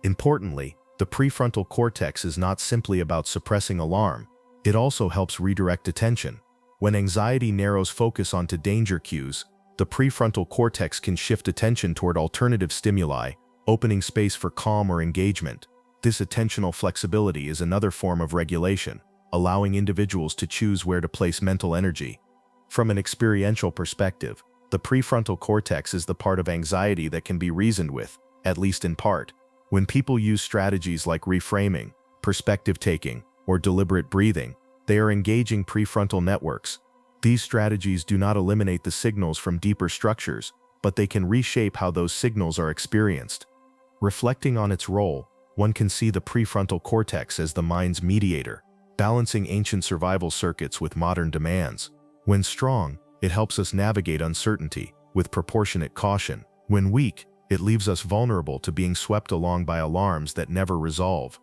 Importantly, the prefrontal cortex is not simply about suppressing alarm. It also helps redirect attention. When anxiety narrows focus onto danger cues, the prefrontal cortex can shift attention toward alternative stimuli, opening space for calm or engagement. This attentional flexibility is another form of regulation, allowing individuals to choose where to place mental energy. From an experiential perspective, the prefrontal cortex is the part of anxiety that can be reasoned with, at least in part. When people use strategies like reframing, perspective taking, or deliberate breathing, they are engaging prefrontal networks. These strategies do not eliminate the signals from deeper structures, but they can reshape how those signals are experienced. Reflecting on its role, one can see the prefrontal cortex as the mind's mediator, balancing ancient survival circuits with modern demands. When strong, it helps us navigate uncertainty with proportionate caution. When weak, it leaves us vulnerable to being swept along by alarms that never resolve.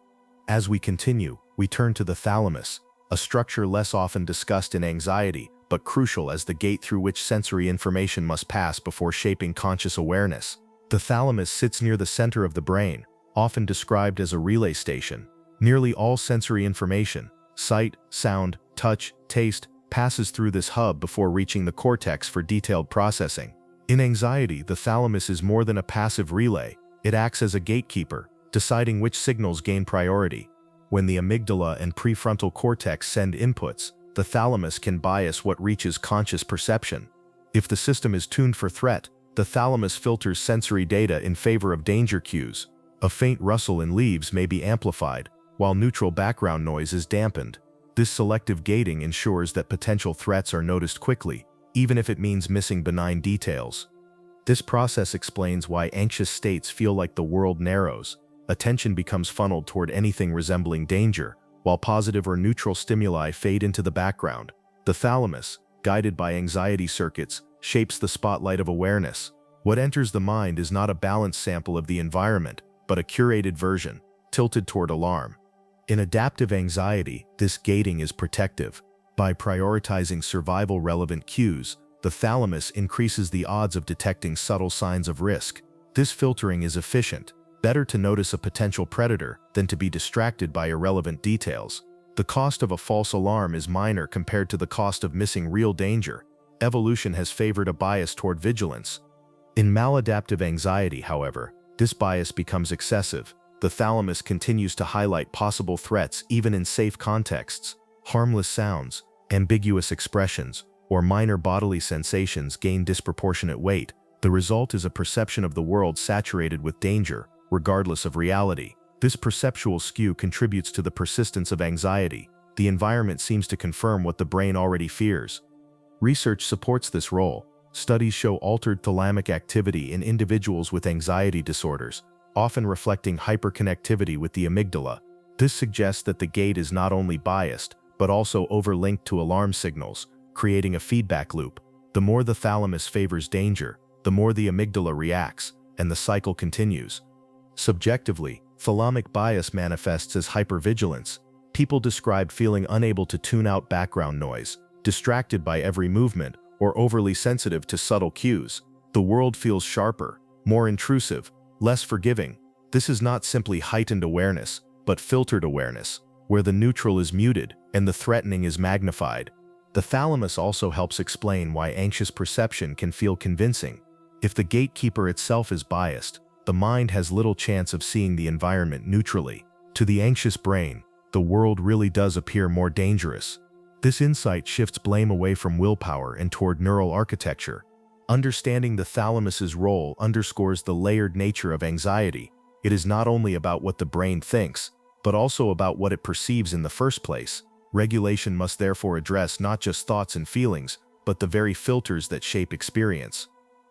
As we continue, we turn to the thalamus, a structure less often discussed in anxiety, but crucial as the gate through which sensory information must pass before shaping conscious awareness. The thalamus sits near the center of the brain, often described as a relay station. Nearly all sensory information, sight, sound, touch, taste, passes through this hub before reaching the cortex for detailed processing. In anxiety, the thalamus is more than a passive relay. It acts as a gatekeeper, deciding which signals gain priority. When the amygdala and prefrontal cortex send inputs, the thalamus can bias what reaches conscious perception. If the system is tuned for threat, the thalamus filters sensory data in favor of danger cues. A faint rustle in leaves may be amplified, while neutral background noise is dampened. This selective gating ensures that potential threats are noticed quickly, even if it means missing benign details. This process explains why anxious states feel like the world narrows. Attention becomes funneled toward anything resembling danger, while positive or neutral stimuli fade into the background. The thalamus, guided by anxiety circuits, shapes the spotlight of awareness. What enters the mind is not a balanced sample of the environment, but a curated version, tilted toward alarm. In adaptive anxiety, this gating is protective. By prioritizing survival-relevant cues, the thalamus increases the odds of detecting subtle signs of risk. This filtering is efficient. Better to notice a potential predator than to be distracted by irrelevant details. The cost of a false alarm is minor compared to the cost of missing real danger. Evolution has favored a bias toward vigilance. In maladaptive anxiety, however, this bias becomes excessive. The thalamus continues to highlight possible threats even in safe contexts. Harmless sounds, ambiguous expressions, or minor bodily sensations gain disproportionate weight. The result is a perception of the world saturated with danger, regardless of reality. This perceptual skew contributes to the persistence of anxiety. The environment seems to confirm what the brain already fears. Research supports this role. Studies show altered thalamic activity in individuals with anxiety disorders, often reflecting hyperconnectivity with the amygdala. This suggests that the gate is not only biased, but also overlinked to alarm signals, creating a feedback loop. The more the thalamus favors danger, the more the amygdala reacts, and the cycle continues. Subjectively, thalamic bias manifests as hypervigilance. People describe feeling unable to tune out background noise, distracted by every movement, or overly sensitive to subtle cues. The world feels sharper, more intrusive, less forgiving. This is not simply heightened awareness, but filtered awareness, where the neutral is muted and the threatening is magnified. The thalamus also helps explain why anxious perception can feel convincing. If the gatekeeper itself is biased, the mind has little chance of seeing the environment neutrally. To the anxious brain, the world really does appear more dangerous. This insight shifts blame away from willpower and toward neural architecture. Understanding the thalamus's role underscores the layered nature of anxiety. It is not only about what the brain thinks, but also about what it perceives in the first place. Regulation must therefore address not just thoughts and feelings, but the very filters that shape experience.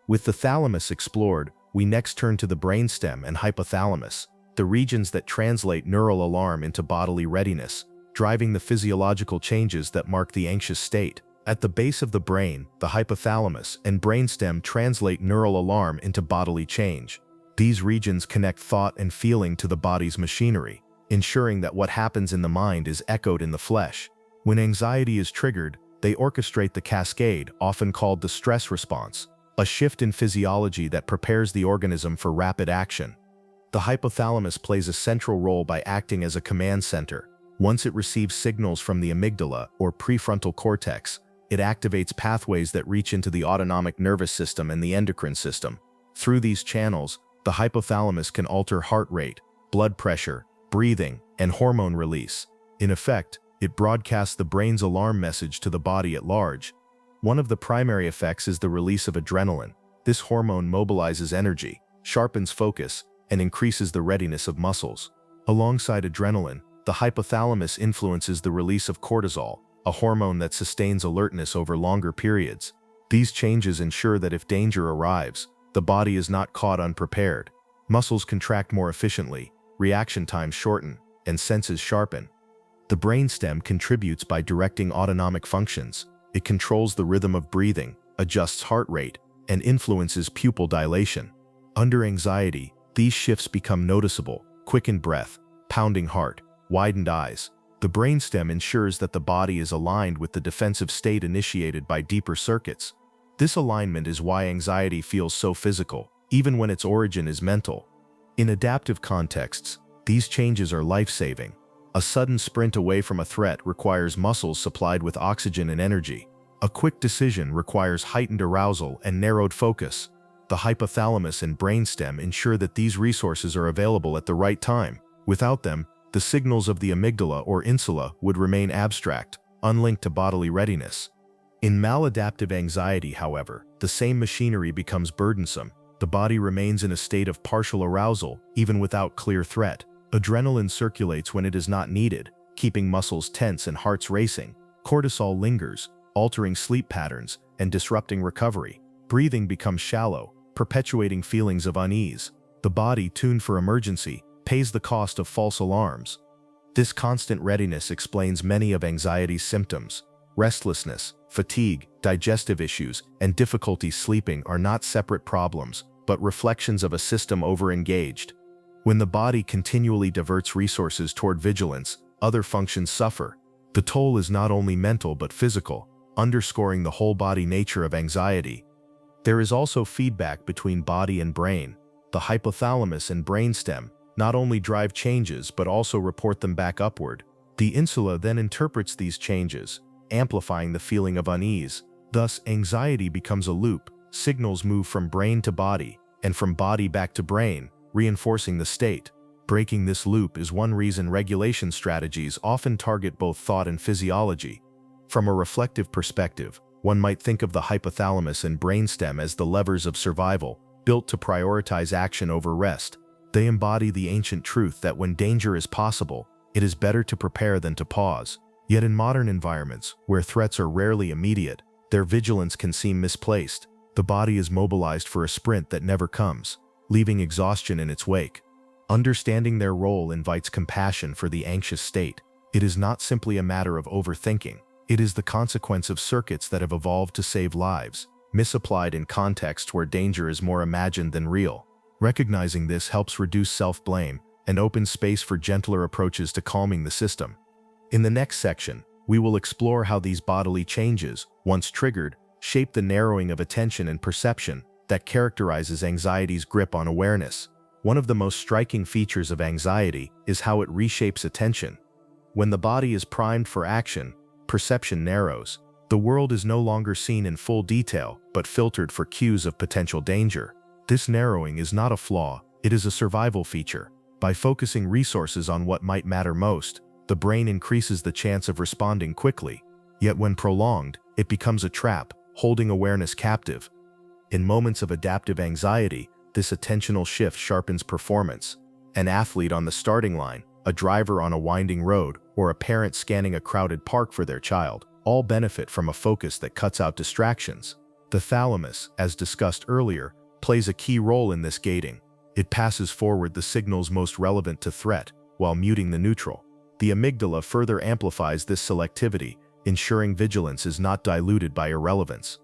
With the thalamus explored, we next turn to the brainstem and hypothalamus, the regions that translate neural alarm into bodily readiness, driving the physiological changes that mark the anxious state. At the base of the brain, the hypothalamus and brainstem translate neural alarm into bodily change. These regions connect thought and feeling to the body's machinery, ensuring that what happens in the mind is echoed in the flesh. When anxiety is triggered, they orchestrate the cascade, often called the stress response, a shift in physiology that prepares the organism for rapid action. The hypothalamus plays a central role by acting as a command center. Once it receives signals from the amygdala or prefrontal cortex, it activates pathways that reach into the autonomic nervous system and the endocrine system. Through these channels, the hypothalamus can alter heart rate, blood pressure, breathing, and hormone release. In effect, it broadcasts the brain's alarm message to the body at large. One of the primary effects is the release of adrenaline. This hormone mobilizes energy, sharpens focus, and increases the readiness of muscles. Alongside adrenaline, the hypothalamus influences the release of cortisol, a hormone that sustains alertness over longer periods. These changes ensure that if danger arrives, the body is not caught unprepared. Muscles contract more efficiently, reaction times shorten, and senses sharpen. The brainstem contributes by directing autonomic functions. It controls the rhythm of breathing, adjusts heart rate, and influences pupil dilation. Under anxiety, these shifts become noticeable: quickened breath, pounding heart, widened eyes. The brainstem ensures that the body is aligned with the defensive state initiated by deeper circuits. This alignment is why anxiety feels so physical, even when its origin is mental. In adaptive contexts, these changes are life-saving. A sudden sprint away from a threat requires muscles supplied with oxygen and energy. A quick decision requires heightened arousal and narrowed focus. The hypothalamus and brainstem ensure that these resources are available at the right time. Without them, the signals of the amygdala or insula would remain abstract, unlinked to bodily readiness. In maladaptive anxiety, however, the same machinery becomes burdensome. The body remains in a state of partial arousal, even without clear threat. Adrenaline circulates when it is not needed, keeping muscles tense and hearts racing. Cortisol lingers, altering sleep patterns and disrupting recovery. Breathing becomes shallow, perpetuating feelings of unease. The body, tuned for emergency, pays the cost of false alarms. This constant readiness explains many of anxiety's symptoms. Restlessness, fatigue, digestive issues, and difficulty sleeping are not separate problems, but reflections of a system overengaged. When the body continually diverts resources toward vigilance, other functions suffer. The toll is not only mental but physical, underscoring the whole-body nature of anxiety. There is also feedback between body and brain. The hypothalamus and brainstem not only drive changes but also report them back upward. The insula then interprets these changes, amplifying the feeling of unease. Thus, anxiety becomes a loop. Signals move from brain to body, and from body back to brain, reinforcing the state. Breaking this loop is one reason regulation strategies often target both thought and physiology. From a reflective perspective, one might think of the hypothalamus and brainstem as the levers of survival, built to prioritize action over rest. They embody the ancient truth that when danger is possible, it is better to prepare than to pause. Yet in modern environments, where threats are rarely immediate, their vigilance can seem misplaced. The body is mobilized for a sprint that never comes, leaving exhaustion in its wake. Understanding their role invites compassion for the anxious state. It is not simply a matter of overthinking. It is the consequence of circuits that have evolved to save lives, misapplied in contexts where danger is more imagined than real. Recognizing this helps reduce self-blame and opens space for gentler approaches to calming the system. In the next section, we will explore how these bodily changes, once triggered, shape the narrowing of attention and perception that characterizes anxiety's grip on awareness. One of the most striking features of anxiety is how it reshapes attention. When the body is primed for action, perception narrows. The world is no longer seen in full detail, but filtered for cues of potential danger. This narrowing is not a flaw, it is a survival feature. By focusing resources on what might matter most, the brain increases the chance of responding quickly. Yet when prolonged, it becomes a trap, holding awareness captive. In moments of adaptive anxiety, this attentional shift sharpens performance. An athlete on the starting line, a driver on a winding road, or a parent scanning a crowded park for their child, all benefit from a focus that cuts out distractions. The thalamus, as discussed earlier, plays a key role in this gating. It passes forward the signals most relevant to threat, while muting the neutral. The amygdala further amplifies this selectivity, ensuring vigilance is not diluted by irrelevance.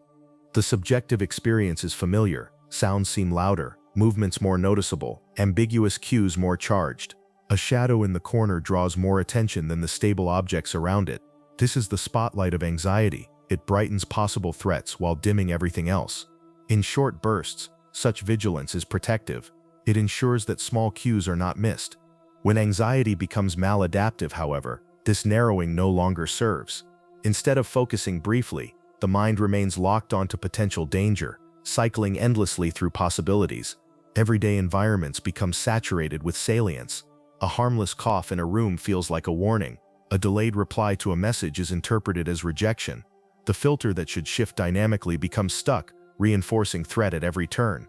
The subjective experience is familiar. Sounds seem louder, movements more noticeable, ambiguous cues more charged. A shadow in the corner draws more attention than the stable objects around it. This is the spotlight of anxiety. It brightens possible threats while dimming everything else. In short bursts, such vigilance is protective. It ensures that small cues are not missed. When anxiety becomes maladaptive, however, this narrowing no longer serves. Instead of focusing briefly, the mind remains locked onto potential danger, cycling endlessly through possibilities. Everyday environments become saturated with salience. A harmless cough in a room feels like a warning. A delayed reply to a message is interpreted as rejection. The filter that should shift dynamically becomes stuck, reinforcing threat at every turn.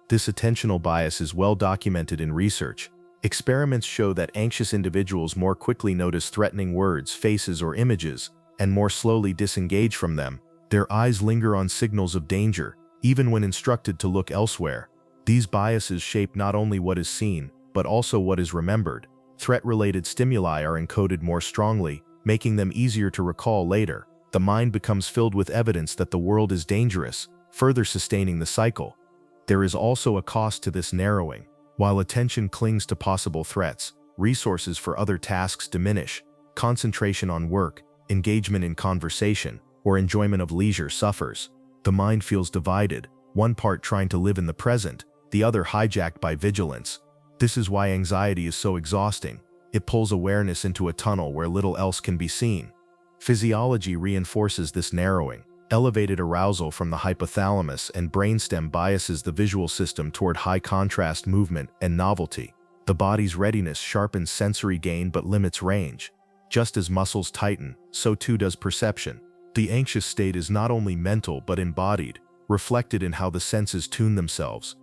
This attentional bias is well documented in research. Experiments show that anxious individuals more quickly notice threatening words, faces, or images, and more slowly disengage from them. Their eyes linger on signals of danger, even when instructed to look elsewhere. These biases shape not only what is seen, but also what is remembered. Threat-related stimuli are encoded more strongly, making them easier to recall later. The mind becomes filled with evidence that the world is dangerous, further sustaining the cycle. There is also a cost to this narrowing. While attention clings to possible threats, resources for other tasks diminish. Concentration on work, engagement in conversation, or enjoyment of leisure suffers. The mind feels divided, one part trying to live in the present, the other hijacked by vigilance. This is why anxiety is so exhausting. It pulls awareness into a tunnel where little else can be seen. Physiology reinforces this narrowing. Elevated arousal from the hypothalamus and brainstem biases the visual system toward high-contrast movement and novelty. The body's readiness sharpens sensory gain but limits range. Just as muscles tighten, so too does perception. The anxious state is not only mental but embodied, reflected in how the senses tune themselves.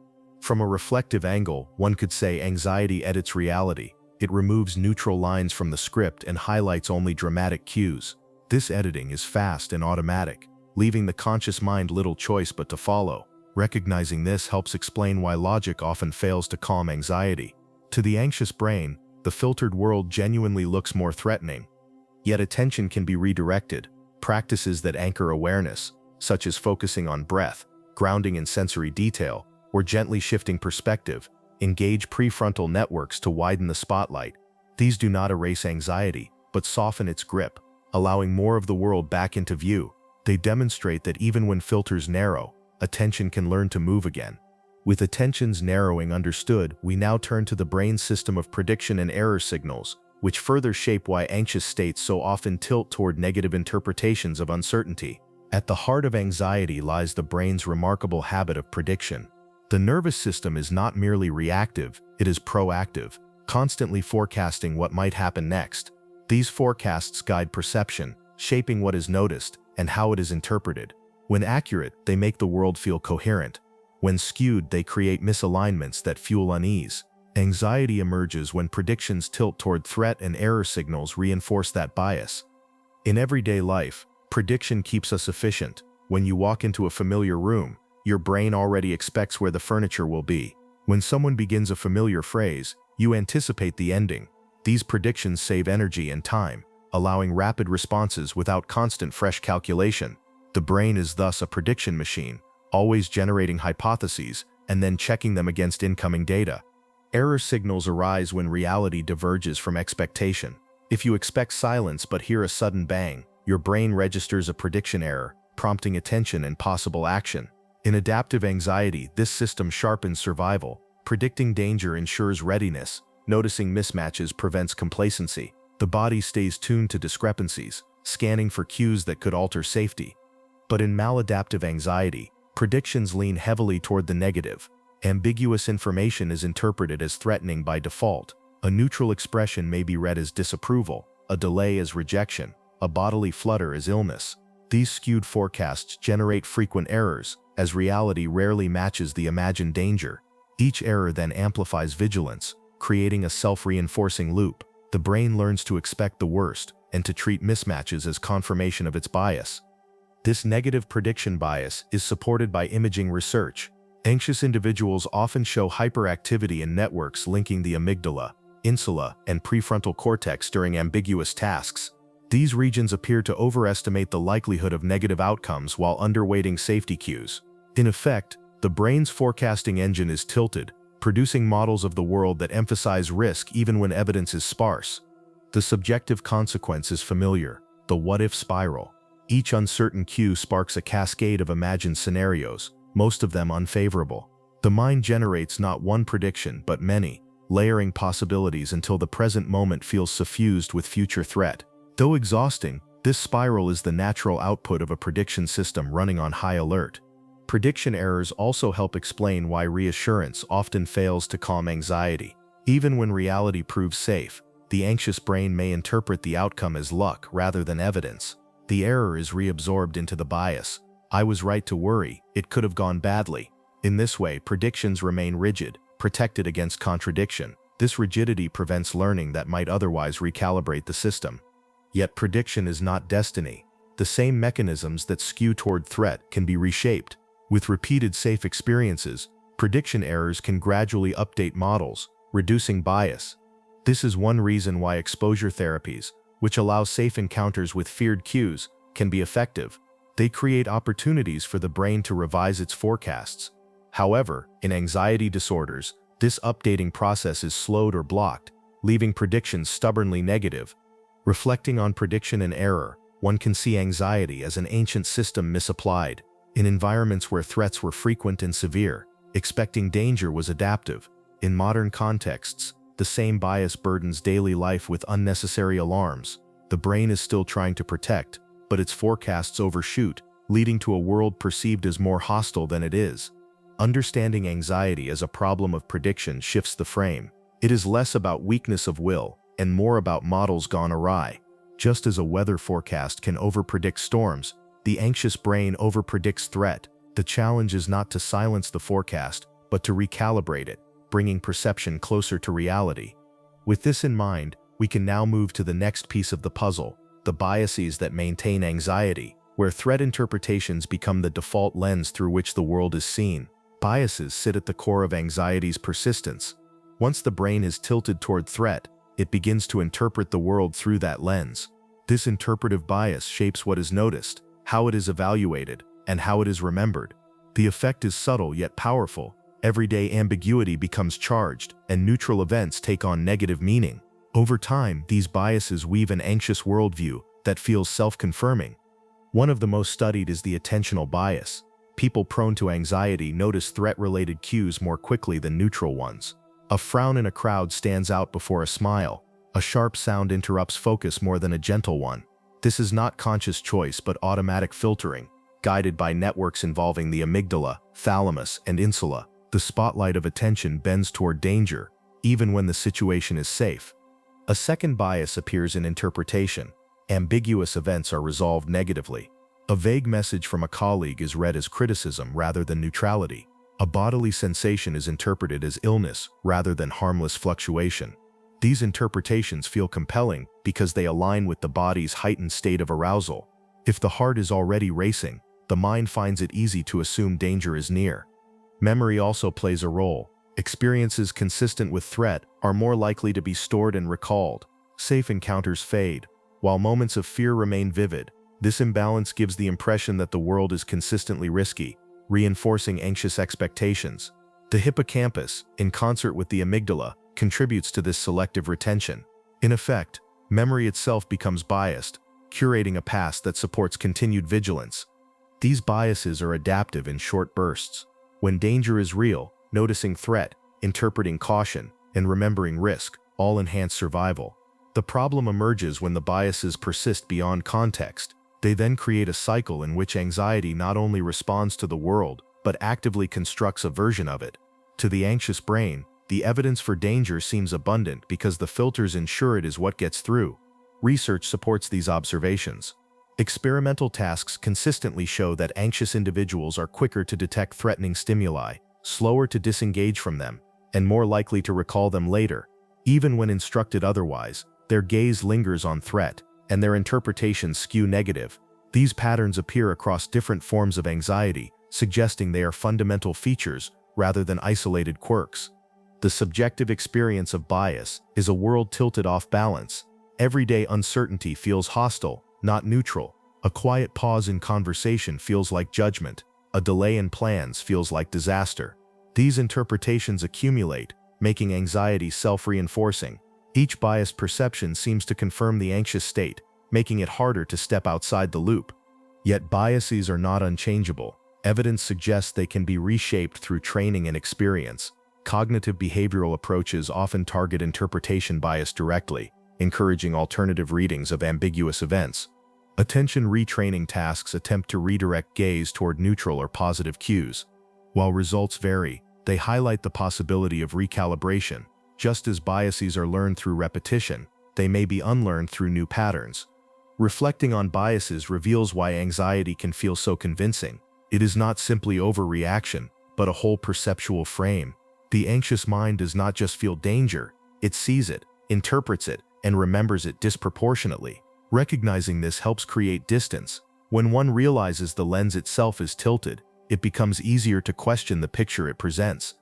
From a reflective angle, one could say anxiety edits reality. It removes neutral lines from the script and highlights only dramatic cues. This editing is fast and automatic, leaving the conscious mind little choice but to follow. Recognizing this helps explain why logic often fails to calm anxiety. To the anxious brain, the filtered world genuinely looks more threatening. Yet attention can be redirected. Practices that anchor awareness, such as focusing on breath, grounding in sensory detail, or gently shifting perspective, engage prefrontal networks to widen the spotlight. These do not erase anxiety, but soften its grip, allowing more of the world back into view. They demonstrate that even when filters narrow, attention can learn to move again. With attention's narrowing understood, we now turn to the brain's system of prediction and error signals, which further shape why anxious states so often tilt toward negative interpretations of uncertainty. At the heart of anxiety lies the brain's remarkable habit of prediction. The nervous system is not merely reactive, it is proactive, constantly forecasting what might happen next. These forecasts guide perception, shaping what is noticed and how it is interpreted. When accurate, they make the world feel coherent. When skewed, they create misalignments that fuel unease. Anxiety emerges when predictions tilt toward threat and error signals reinforce that bias. In everyday life, prediction keeps us efficient. When you walk into a familiar room, your brain already expects where the furniture will be. When someone begins a familiar phrase, you anticipate the ending. These predictions save energy and time, allowing rapid responses without constant fresh calculation. The brain is thus a prediction machine, always generating hypotheses and then checking them against incoming data. Error signals arise when reality diverges from expectation. If you expect silence but hear a sudden bang, your brain registers a prediction error, prompting attention and possible action. In adaptive anxiety, this system sharpens survival. Predicting danger ensures readiness. Noticing mismatches prevents complacency. The body stays tuned to discrepancies, scanning for cues that could alter safety. But in maladaptive anxiety, predictions lean heavily toward the negative. Ambiguous information is interpreted as threatening by default. A neutral expression may be read as disapproval, a delay as rejection, a bodily flutter as illness. These skewed forecasts generate frequent errors, as reality rarely matches the imagined danger. Each error then amplifies vigilance, creating a self-reinforcing loop. The brain learns to expect the worst and to treat mismatches as confirmation of its bias. This negative prediction bias is supported by imaging research. Anxious individuals often show hyperactivity in networks linking the amygdala, insula, and prefrontal cortex during ambiguous tasks. These regions appear to overestimate the likelihood of negative outcomes while underweighting safety cues. In effect, the brain's forecasting engine is tilted, producing models of the world that emphasize risk even when evidence is sparse. The subjective consequence is familiar, the what-if spiral. Each uncertain cue sparks a cascade of imagined scenarios, most of them unfavorable. The mind generates not one prediction but many, layering possibilities until the present moment feels suffused with future threat. Though exhausting, this spiral is the natural output of a prediction system running on high alert. Prediction errors also help explain why reassurance often fails to calm anxiety. Even when reality proves safe, the anxious brain may interpret the outcome as luck rather than evidence. The error is reabsorbed into the bias. I was right to worry, it could have gone badly. In this way, predictions remain rigid, protected against contradiction. This rigidity prevents learning that might otherwise recalibrate the system. Yet prediction is not destiny. The same mechanisms that skew toward threat can be reshaped. With repeated safe experiences, Prediction errors can gradually update models, reducing bias. This is one reason why exposure therapies, which allow safe encounters with feared cues, can be effective. They create opportunities for the brain to revise its forecasts. However, in anxiety disorders, this updating process is slowed or blocked, leaving predictions stubbornly negative. Reflecting on prediction and error, one can see anxiety as an ancient system misapplied. In environments where threats were frequent and severe, expecting danger was adaptive. In modern contexts, the same bias burdens daily life with unnecessary alarms. The brain is still trying to protect, but its forecasts overshoot, leading to a world perceived as more hostile than it is. Understanding anxiety as a problem of prediction shifts the frame. It is less about weakness of will and more about models gone awry. Just as a weather forecast can overpredict storms, the anxious brain overpredicts threat. The challenge is not to silence the forecast, but to recalibrate it, bringing perception closer to reality. With this in mind, we can now move to the next piece of the puzzle, the biases that maintain anxiety, where threat interpretations become the default lens through which the world is seen. Biases sit at the core of anxiety's persistence. Once the brain is tilted toward threat, it begins to interpret the world through that lens. This interpretive bias shapes what is noticed, how it is evaluated, and how it is remembered. The effect is subtle yet powerful. Everyday ambiguity becomes charged, and neutral events take on negative meaning. Over time, these biases weave an anxious worldview that feels self-confirming. One of the most studied is the attentional bias. People prone to anxiety notice threat-related cues more quickly than neutral ones. A frown in a crowd stands out before a smile. A sharp sound interrupts focus more than a gentle one. This is not conscious choice but automatic filtering, guided by networks involving the amygdala, thalamus, and insula. The spotlight of attention bends toward danger, even when the situation is safe. A second bias appears in interpretation. Ambiguous events are resolved negatively. A vague message from a colleague is read as criticism rather than neutrality. A bodily sensation is interpreted as illness rather than harmless fluctuation. These interpretations feel compelling because they align with the body's heightened state of arousal. If the heart is already racing, the mind finds it easy to assume danger is near. Memory also plays a role. Experiences consistent with threat are more likely to be stored and recalled. Safe encounters fade, while moments of fear remain vivid. This imbalance gives the impression that the world is consistently risky, reinforcing anxious expectations. The hippocampus, in concert with the amygdala, contributes to this selective retention. In effect, memory itself becomes biased, curating a past that supports continued vigilance. These biases are adaptive in short bursts. When danger is real, noticing threat, interpreting caution, and remembering risk all enhance survival. The problem emerges when the biases persist beyond context. They then create a cycle in which anxiety not only responds to the world, but actively constructs a version of it. To the anxious brain, the evidence for danger seems abundant because the filters ensure it is what gets through. Research supports these observations. Experimental tasks consistently show that anxious individuals are quicker to detect threatening stimuli, slower to disengage from them, and more likely to recall them later. Even when instructed otherwise, their gaze lingers on threat, and their interpretations skew negative. These patterns appear across different forms of anxiety, suggesting they are fundamental features rather than isolated quirks. The subjective experience of bias is a world tilted off balance. Everyday uncertainty feels hostile, not neutral. A quiet pause in conversation feels like judgment. A delay in plans feels like disaster. These interpretations accumulate, making anxiety self-reinforcing. Each biased perception seems to confirm the anxious state, making it harder to step outside the loop. Yet biases are not unchangeable. Evidence suggests they can be reshaped through training and experience. Cognitive behavioral approaches often target interpretation bias directly, encouraging alternative readings of ambiguous events. Attention retraining tasks attempt to redirect gaze toward neutral or positive cues. While results vary, they highlight the possibility of recalibration. Just as biases are learned through repetition, they may be unlearned through new patterns. Reflecting on biases reveals why anxiety can feel so convincing. It is not simply overreaction, but a whole perceptual frame. The anxious mind does not just feel danger, it sees it, interprets it, and remembers it disproportionately. Recognizing this helps create distance. When one realizes the lens itself is tilted, it becomes easier to question the picture it presents.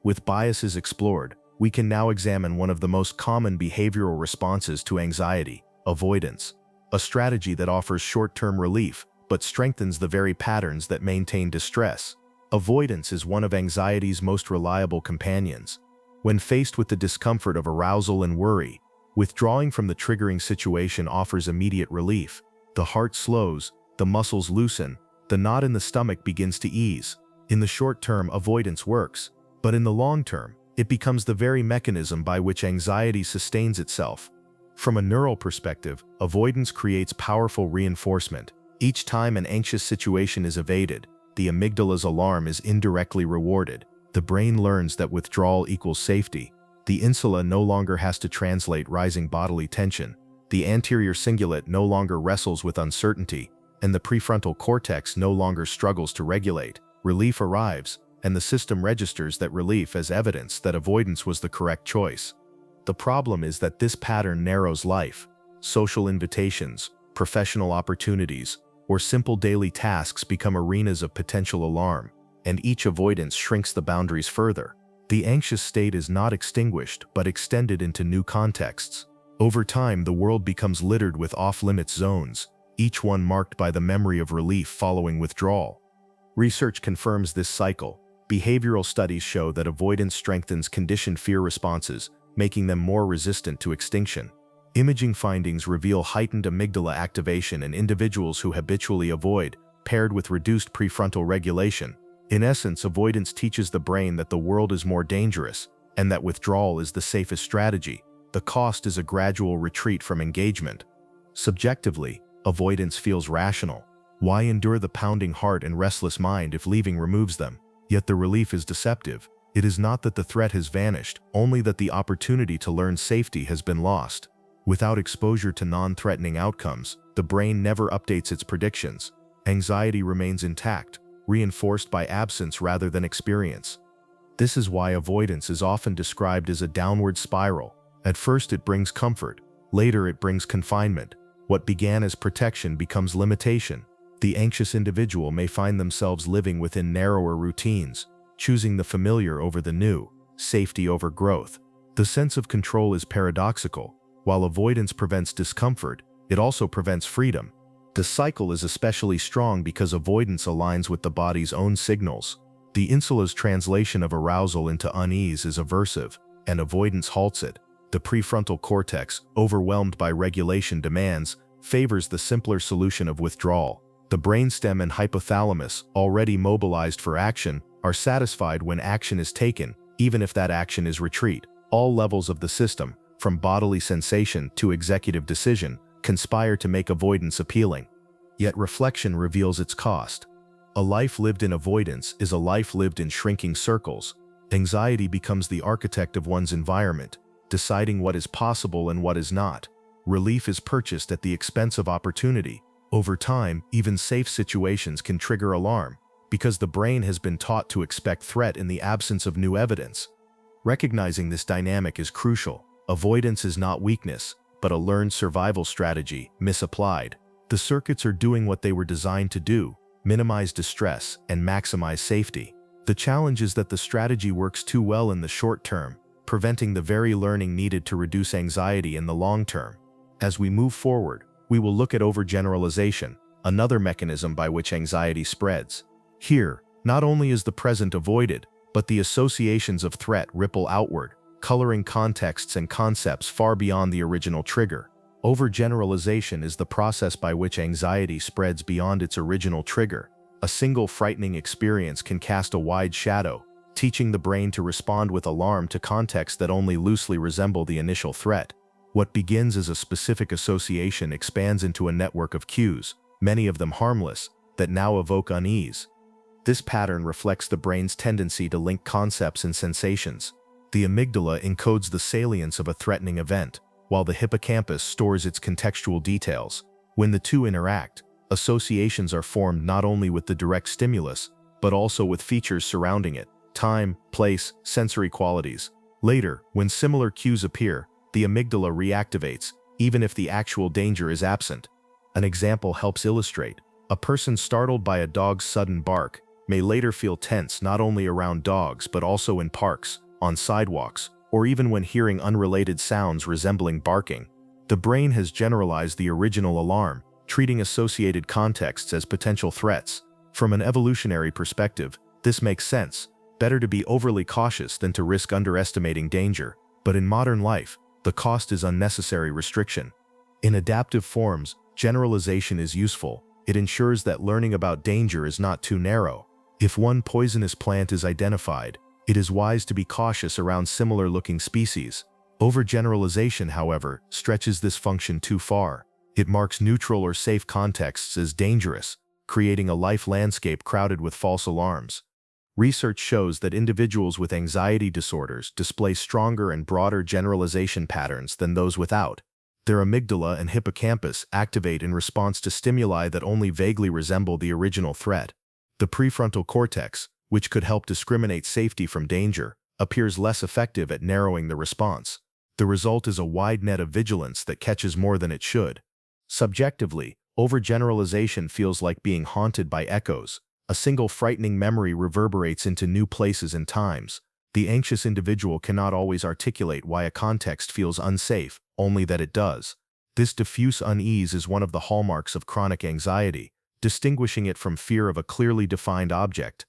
With biases explored, we can now examine one of the most common behavioral responses to anxiety: avoidance, a strategy that offers short-term relief but strengthens the very patterns that maintain distress. Avoidance is one of anxiety's most reliable companions. When faced with the discomfort of arousal and worry, withdrawing from the triggering situation offers immediate relief. The heart slows, the muscles loosen, the knot in the stomach begins to ease. In the short term, avoidance works, but in the long term, it becomes the very mechanism by which anxiety sustains itself. From a neural perspective, avoidance creates powerful reinforcement. Each time an anxious situation is evaded, the amygdala's alarm is indirectly rewarded. The brain learns that withdrawal equals safety. The insula no longer has to translate rising bodily tension. The anterior cingulate no longer wrestles with uncertainty, and the prefrontal cortex no longer struggles to regulate. Relief arrives, and the system registers that relief as evidence that avoidance was the correct choice. The problem is that this pattern narrows life. Social invitations, professional opportunities, or simple daily tasks become arenas of potential alarm, and each avoidance shrinks the boundaries further. The anxious state is not extinguished but extended into new contexts. Over time, the world becomes littered with off-limits zones, each one marked by the memory of relief following withdrawal. Research confirms this cycle. Behavioral studies show that avoidance strengthens conditioned fear responses, making them more resistant to extinction. Imaging findings reveal heightened amygdala activation in individuals who habitually avoid, paired with reduced prefrontal regulation. In essence, avoidance teaches the brain that the world is more dangerous, and that withdrawal is the safest strategy. The cost is a gradual retreat from engagement. Subjectively, avoidance feels rational. Why endure the pounding heart and restless mind if leaving removes them? Yet the relief is deceptive. It is not that the threat has vanished, only that the opportunity to learn safety has been lost. Without exposure to non-threatening outcomes, the brain never updates its predictions. Anxiety remains intact, reinforced by absence rather than experience. This is why avoidance is often described as a downward spiral. At first it brings comfort, later it brings confinement. What began as protection becomes limitation. The anxious individual may find themselves living within narrower routines, choosing the familiar over the new, safety over growth. The sense of control is paradoxical. While avoidance prevents discomfort, it also prevents freedom. The cycle is especially strong because avoidance aligns with the body's own signals. The insula's translation of arousal into unease is aversive, and avoidance halts it. The prefrontal cortex, overwhelmed by regulation demands, favors the simpler solution of withdrawal. The brainstem and hypothalamus, already mobilized for action, are satisfied when action is taken, even if that action is retreat. All levels of the system, from bodily sensation to executive decision, conspire to make avoidance appealing. Yet reflection reveals its cost. A life lived in avoidance is a life lived in shrinking circles. Anxiety becomes the architect of one's environment, deciding what is possible and what is not. Relief is purchased at the expense of opportunity. Over time, even safe situations can trigger alarm, because the brain has been taught to expect threat in the absence of new evidence. Recognizing this dynamic is crucial. Avoidance is not weakness, but a learned survival strategy, misapplied. The circuits are doing what they were designed to do: minimize distress and maximize safety. The challenge is that the strategy works too well in the short term, preventing the very learning needed to reduce anxiety in the long term. As we move forward, we will look at overgeneralization, another mechanism by which anxiety spreads. Here, not only is the present avoided, but the associations of threat ripple outward, coloring contexts and concepts far beyond the original trigger. Overgeneralization is the process by which anxiety spreads beyond its original trigger. A single frightening experience can cast a wide shadow, teaching the brain to respond with alarm to contexts that only loosely resemble the initial threat. What begins as a specific association expands into a network of cues, many of them harmless, that now evoke unease. This pattern reflects the brain's tendency to link concepts and sensations. The amygdala encodes the salience of a threatening event, while the hippocampus stores its contextual details. When the two interact, associations are formed not only with the direct stimulus, but also with features surrounding it: time, place, sensory qualities. Later, when similar cues appear, the amygdala reactivates, even if the actual danger is absent. An example helps illustrate. A person startled by a dog's sudden bark may later feel tense not only around dogs but also in parks, on sidewalks, or even when hearing unrelated sounds resembling barking. The brain has generalized the original alarm, treating associated contexts as potential threats. From an evolutionary perspective, this makes sense. Better to be overly cautious than to risk underestimating danger. But in modern life, the cost is unnecessary restriction. In adaptive forms, generalization is useful. It ensures that learning about danger is not too narrow. If one poisonous plant is identified, it is wise to be cautious around similar-looking species. Overgeneralization, however, stretches this function too far. It marks neutral or safe contexts as dangerous, creating a life landscape crowded with false alarms. Research shows that individuals with anxiety disorders display stronger and broader generalization patterns than those without. Their amygdala and hippocampus activate in response to stimuli that only vaguely resemble the original threat. The prefrontal cortex, which could help discriminate safety from danger, appears less effective at narrowing the response. The result is a wide net of vigilance that catches more than it should. Subjectively, overgeneralization feels like being haunted by echoes. A single frightening memory reverberates into new places and times. The anxious individual cannot always articulate why a context feels unsafe, only that it does. This diffuse unease is one of the hallmarks of chronic anxiety, distinguishing it from fear of a clearly defined object.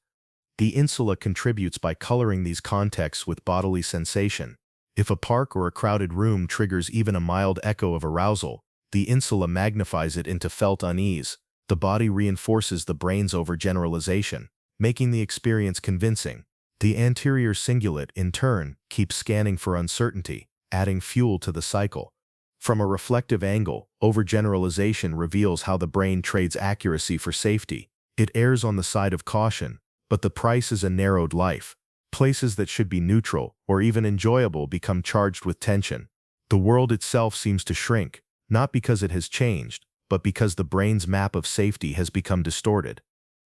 The insula contributes by coloring these contexts with bodily sensation. If a park or a crowded room triggers even a mild echo of arousal, the insula magnifies it into felt unease. The body reinforces the brain's overgeneralization, making the experience convincing. The anterior cingulate, in turn, keeps scanning for uncertainty, adding fuel to the cycle. From a reflective angle, overgeneralization reveals how the brain trades accuracy for safety. It errs on the side of caution, but the price is a narrowed life. Places that should be neutral or even enjoyable become charged with tension. The world itself seems to shrink, not because it has changed, but because the brain's map of safety has become distorted.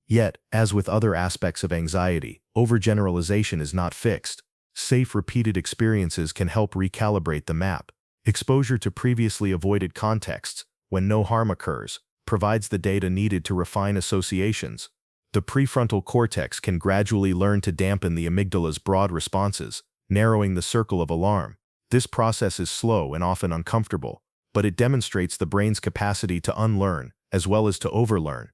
Yet, as with other aspects of anxiety, overgeneralization is not fixed. Safe repeated experiences can help recalibrate the map. Exposure to previously avoided contexts, when no harm occurs, provides the data needed to refine associations. The prefrontal cortex can gradually learn to dampen the amygdala's broad responses, narrowing the circle of alarm. This process is slow and often uncomfortable, but it demonstrates the brain's capacity to unlearn as well as to overlearn.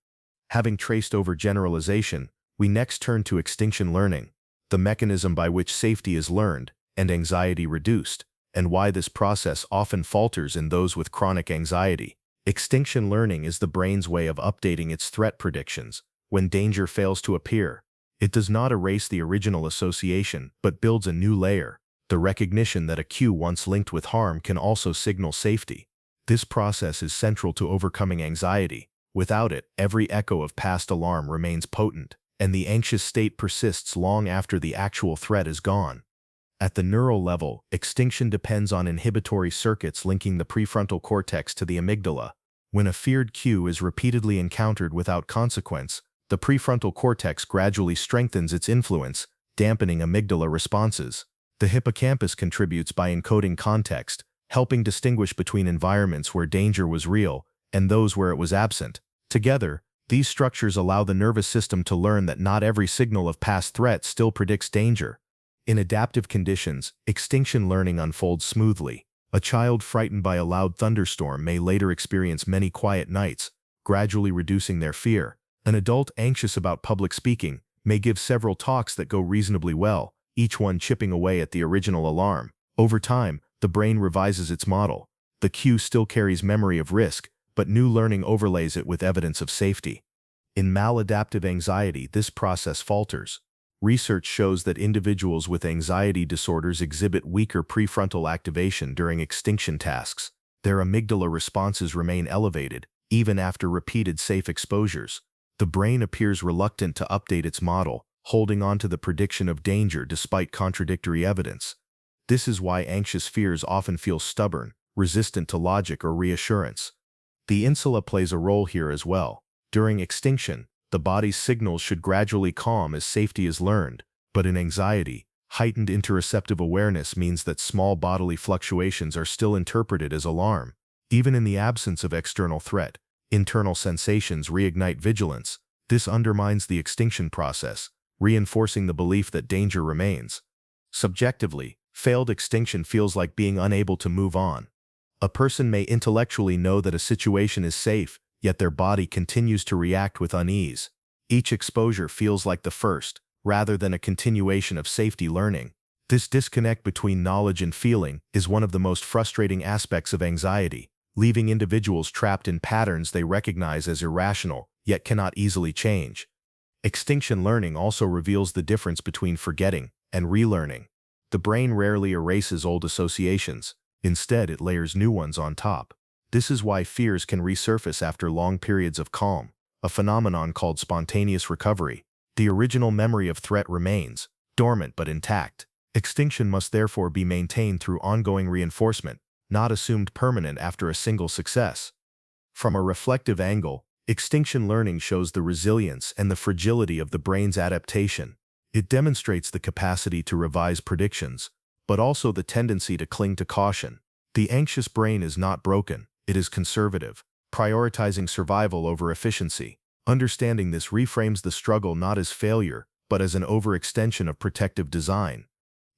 Having traced overgeneralization, we next turn to extinction learning, the mechanism by which safety is learned and anxiety reduced, and why this process often falters in those with chronic anxiety. Extinction learning is the brain's way of updating its threat predictions when danger fails to appear. It does not erase the original association, but builds a new layer, the recognition that a cue once linked with harm can also signal safety. This process is central to overcoming anxiety. Without it, every echo of past alarm remains potent, and the anxious state persists long after the actual threat is gone. At the neural level, extinction depends on inhibitory circuits linking the prefrontal cortex to the amygdala. When a feared cue is repeatedly encountered without consequence, the prefrontal cortex gradually strengthens its influence, dampening amygdala responses. The hippocampus contributes by encoding context, helping distinguish between environments where danger was real and those where it was absent. Together, these structures allow the nervous system to learn that not every signal of past threat still predicts danger. In adaptive conditions, extinction learning unfolds smoothly. A child frightened by a loud thunderstorm may later experience many quiet nights, gradually reducing their fear. An adult anxious about public speaking may give several talks that go reasonably well, each one chipping away at the original alarm. Over time, the brain revises its model. The cue still carries memory of risk, but new learning overlays it with evidence of safety. In maladaptive anxiety, this process falters. Research shows that individuals with anxiety disorders exhibit weaker prefrontal activation during extinction tasks. Their amygdala responses remain elevated, even after repeated safe exposures. The brain appears reluctant to update its model, holding on to the prediction of danger despite contradictory evidence. This is why anxious fears often feel stubborn, resistant to logic or reassurance. The insula plays a role here as well. During extinction, the body's signals should gradually calm as safety is learned, but in anxiety, heightened interoceptive awareness means that small bodily fluctuations are still interpreted as alarm. Even in the absence of external threat, internal sensations reignite vigilance. This undermines the extinction process, reinforcing the belief that danger remains. Subjectively, failed extinction feels like being unable to move on. A person may intellectually know that a situation is safe, yet their body continues to react with unease. Each exposure feels like the first, rather than a continuation of safety learning. This disconnect between knowledge and feeling is one of the most frustrating aspects of anxiety, leaving individuals trapped in patterns they recognize as irrational, yet cannot easily change. Extinction learning also reveals the difference between forgetting and relearning. The brain rarely erases old associations. Instead, it layers new ones on top. This is why fears can resurface after long periods of calm, a phenomenon called spontaneous recovery. The original memory of threat remains, dormant but intact. Extinction must therefore be maintained through ongoing reinforcement, not assumed permanent after a single success. From a reflective angle, extinction learning shows the resilience and the fragility of the brain's adaptation. It demonstrates the capacity to revise predictions, but also the tendency to cling to caution. The anxious brain is not broken, it is conservative, prioritizing survival over efficiency. Understanding this reframes the struggle not as failure, but as an overextension of protective design.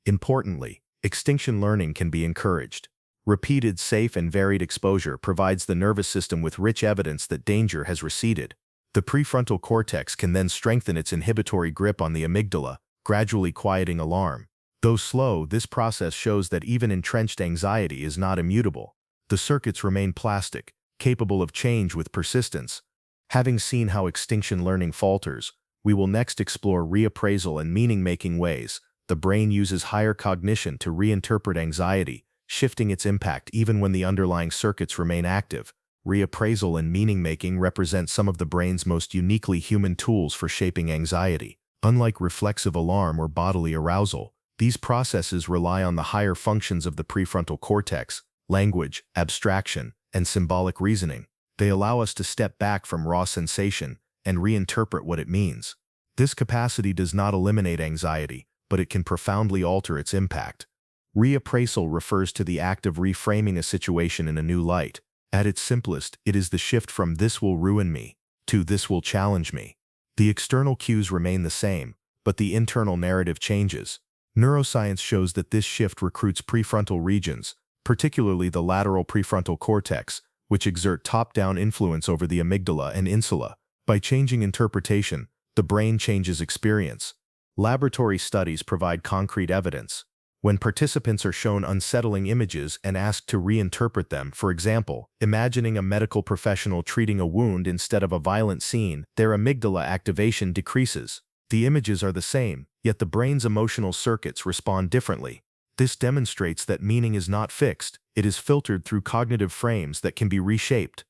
Importantly, extinction learning can be encouraged. Repeated, safe, and varied exposure provides the nervous system with rich evidence that danger has receded. The prefrontal cortex can then strengthen its inhibitory grip on the amygdala, gradually quieting alarm. Though slow, this process shows that even entrenched anxiety is not immutable. The circuits remain plastic, capable of change with persistence. Having seen how extinction learning falters, we will next explore reappraisal and meaning-making ways. The brain uses higher cognition to reinterpret anxiety, shifting its impact even when the underlying circuits remain active. Reappraisal and meaning-making represent some of the brain's most uniquely human tools for shaping anxiety. Unlike reflexive alarm or bodily arousal, these processes rely on the higher functions of the prefrontal cortex, language, abstraction, and symbolic reasoning. They allow us to step back from raw sensation and reinterpret what it means. This capacity does not eliminate anxiety, but it can profoundly alter its impact. Reappraisal refers to the act of reframing a situation in a new light. At its simplest, it is the shift from "this will ruin me" to "this will challenge me." The external cues remain the same, but the internal narrative changes. Neuroscience shows that this shift recruits prefrontal regions, particularly the lateral prefrontal cortex, which exert top-down influence over the amygdala and insula. By changing interpretation, the brain changes experience. Laboratory studies provide concrete evidence. When participants are shown unsettling images and asked to reinterpret them, for example, imagining a medical professional treating a wound instead of a violent scene, their amygdala activation decreases. The images are the same, yet the brain's emotional circuits respond differently. This demonstrates that meaning is not fixed, it is filtered through cognitive frames that can be reshaped.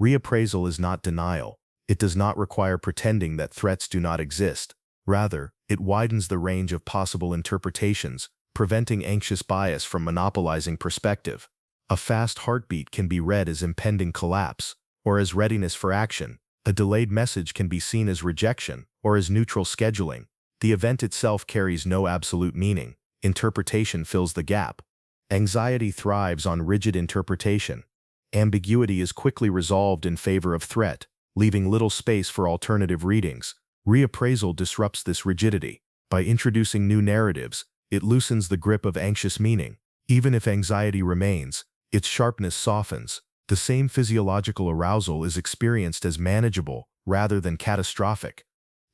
Reappraisal is not denial. It does not require pretending that threats do not exist. Rather, it widens the range of possible interpretations, preventing anxious bias from monopolizing perspective. A fast heartbeat can be read as impending collapse, or as readiness for action. A delayed message can be seen as rejection, or as neutral scheduling. The event itself carries no absolute meaning. Interpretation fills the gap. Anxiety thrives on rigid interpretation. Ambiguity is quickly resolved in favor of threat, leaving little space for alternative readings. Reappraisal disrupts this rigidity. By introducing new narratives, it loosens the grip of anxious meaning. Even if anxiety remains, its sharpness softens. The same physiological arousal is experienced as manageable rather than catastrophic.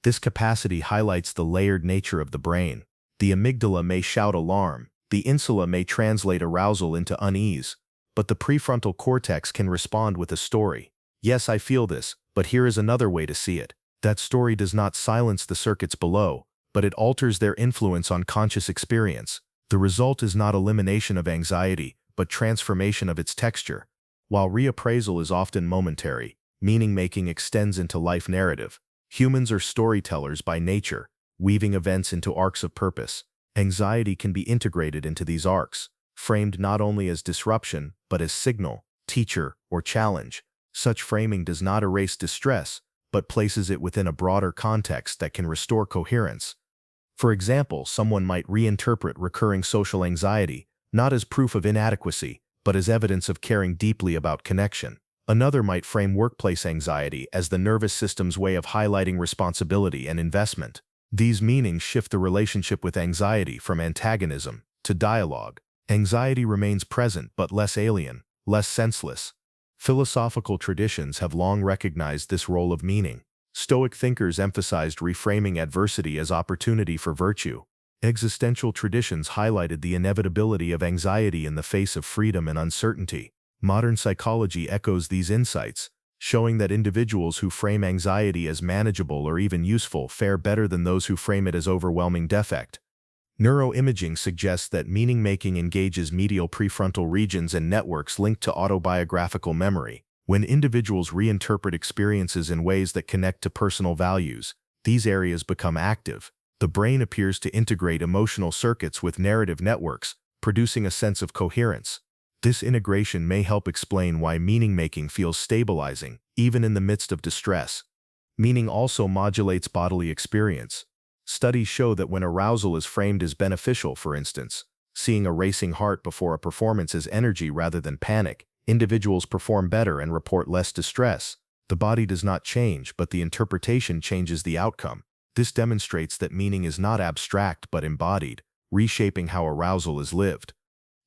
This capacity highlights the layered nature of the brain. The amygdala may shout alarm, the insula may translate arousal into unease, but the prefrontal cortex can respond with a story. Yes, I feel this, but here is another way to see it. That story does not silence the circuits below, but it alters their influence on conscious experience. The result is not elimination of anxiety, but transformation of its texture. While reappraisal is often momentary, meaning-making extends into life narrative. Humans are storytellers by nature, weaving events into arcs of purpose. Anxiety can be integrated into these arcs, framed not only as disruption, but as signal, teacher, or challenge. Such framing does not erase distress, but places it within a broader context that can restore coherence. For example, someone might reinterpret recurring social anxiety, not as proof of inadequacy, but as evidence of caring deeply about connection. Another might frame workplace anxiety as the nervous system's way of highlighting responsibility and investment. These meanings shift the relationship with anxiety from antagonism to dialogue. Anxiety remains present but less alien, less senseless. Philosophical traditions have long recognized this role of meaning. Stoic thinkers emphasized reframing adversity as opportunity for virtue. Existential traditions highlighted the inevitability of anxiety in the face of freedom and uncertainty. Modern psychology echoes these insights, showing that individuals who frame anxiety as manageable or even useful fare better than those who frame it as overwhelming defect. Neuroimaging suggests that meaning-making engages medial prefrontal regions and networks linked to autobiographical memory. When individuals reinterpret experiences in ways that connect to personal values, these areas become active. The brain appears to integrate emotional circuits with narrative networks, producing a sense of coherence. This integration may help explain why meaning-making feels stabilizing, even in the midst of distress. Meaning also modulates bodily experience. Studies show that when arousal is framed as beneficial, for instance, seeing a racing heart before a performance as energy rather than panic, individuals perform better and report less distress. The body does not change, but the interpretation changes the outcome. This demonstrates that meaning is not abstract but embodied, reshaping how arousal is lived.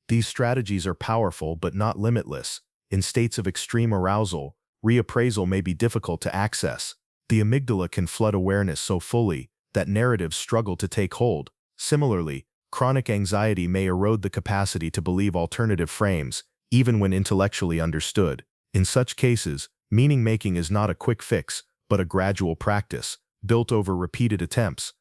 These strategies are powerful but not limitless. In states of extreme arousal, reappraisal may be difficult to access. The amygdala can flood awareness so fully that narratives struggle to take hold. Similarly, chronic anxiety may erode the capacity to believe alternative frames, even when intellectually understood. In such cases, meaning-making is not a quick fix, but a gradual practice, built over repeated attempts.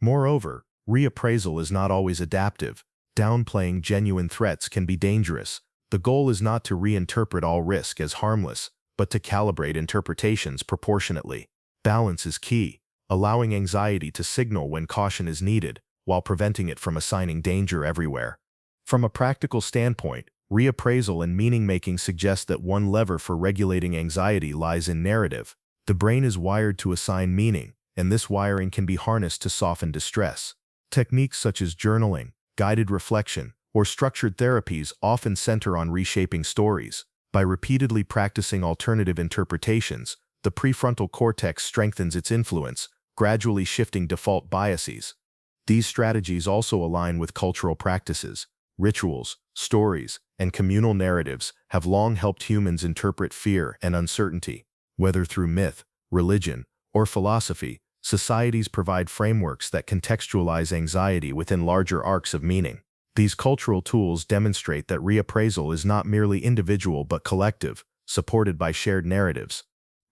Moreover, reappraisal is not always adaptive. Downplaying genuine threats can be dangerous. The goal is not to reinterpret all risk as harmless, but to calibrate interpretations proportionately. Balance is key, allowing anxiety to signal when caution is needed, while preventing it from assigning danger everywhere. From a practical standpoint, reappraisal and meaning-making suggest that one lever for regulating anxiety lies in narrative. The brain is wired to assign meaning, and this wiring can be harnessed to soften distress. Techniques such as journaling, guided reflection, or structured therapies often center on reshaping stories. By repeatedly practicing alternative interpretations, the prefrontal cortex strengthens its influence, gradually shifting default biases. These strategies also align with cultural practices. Rituals, stories, and communal narratives have long helped humans interpret fear and uncertainty. Whether through myth, religion, or philosophy, societies provide frameworks that contextualize anxiety within larger arcs of meaning. These cultural tools demonstrate that reappraisal is not merely individual but collective, supported by shared narratives.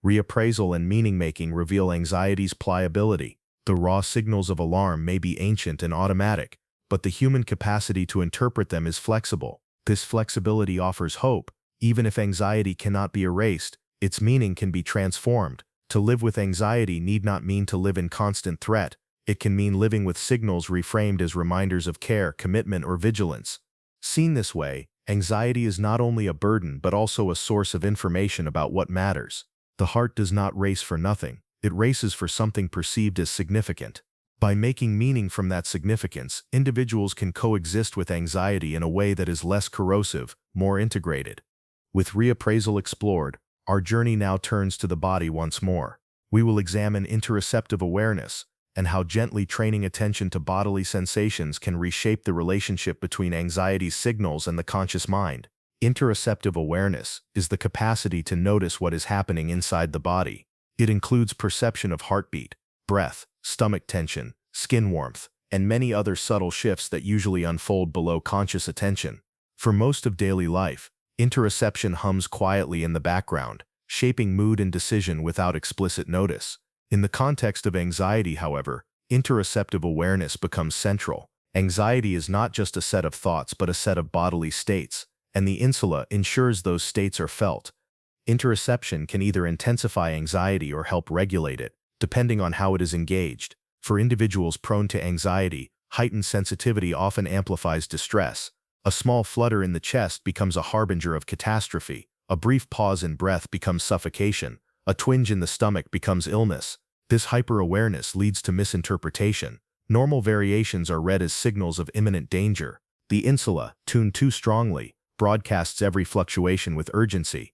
Reappraisal and meaning-making reveal anxiety's pliability. The raw signals of alarm may be ancient and automatic, but the human capacity to interpret them is flexible. This flexibility offers hope. Even if anxiety cannot be erased, its meaning can be transformed. To live with anxiety need not mean to live in constant threat. It can mean living with signals reframed as reminders of care, commitment, or vigilance. Seen this way, anxiety is not only a burden but also a source of information about what matters. The heart does not race for nothing. It races for something perceived as significant. By making meaning from that significance, individuals can coexist with anxiety in a way that is less corrosive, more integrated. With reappraisal explored, our journey now turns to the body once more. We will examine interoceptive awareness and how gently training attention to bodily sensations can reshape the relationship between anxiety's signals and the conscious mind. Interoceptive awareness is the capacity to notice what is happening inside the body. It includes perception of heartbeat, breath, stomach tension, skin warmth, and many other subtle shifts that usually unfold below conscious attention. For most of daily life, interoception hums quietly in the background, shaping mood and decision without explicit notice. In the context of anxiety, however, interoceptive awareness becomes central. Anxiety is not just a set of thoughts but a set of bodily states, and the insula ensures those states are felt. Interoception can either intensify anxiety or help regulate it, depending on how it is engaged. For individuals prone to anxiety, heightened sensitivity often amplifies distress. A small flutter in the chest becomes a harbinger of catastrophe. A brief pause in breath becomes suffocation. A twinge in the stomach becomes illness. This hyper-awareness leads to misinterpretation. Normal variations are read as signals of imminent danger. The insula, tuned too strongly, broadcasts every fluctuation with urgency.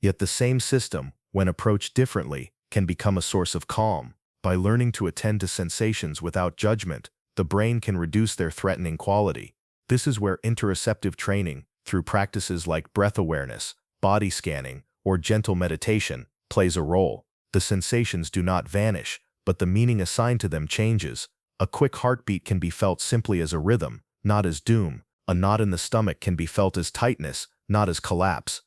Yet the same system, when approached differently, can become a source of calm. By learning to attend to sensations without judgment, the brain can reduce their threatening quality. This is where interoceptive training, through practices like breath awareness, body scanning, or gentle meditation, plays a role. The sensations do not vanish, but the meaning assigned to them changes. A quick heartbeat can be felt simply as a rhythm, not as doom. A knot in the stomach can be felt as tightness, not as collapse.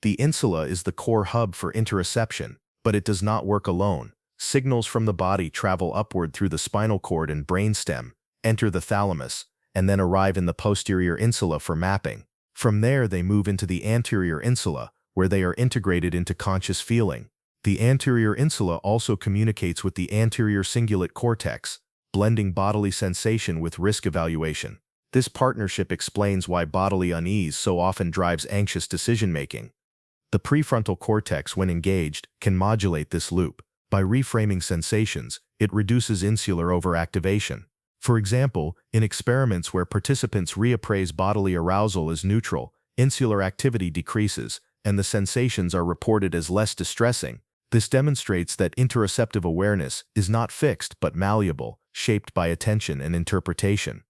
The insula is the core hub for interoception, but it does not work alone. Signals from the body travel upward through the spinal cord and brainstem, enter the thalamus, and then arrive in the posterior insula for mapping. From there, they move into the anterior insula, where they are integrated into conscious feeling. The anterior insula also communicates with the anterior cingulate cortex, blending bodily sensation with risk evaluation. This partnership explains why bodily unease so often drives anxious decision-making. The prefrontal cortex, when engaged, can modulate this loop. By reframing sensations, it reduces insular overactivation. For example, in experiments where participants reappraise bodily arousal as neutral, insular activity decreases, and the sensations are reported as less distressing. This demonstrates that interoceptive awareness is not fixed but malleable, shaped by attention and interpretation.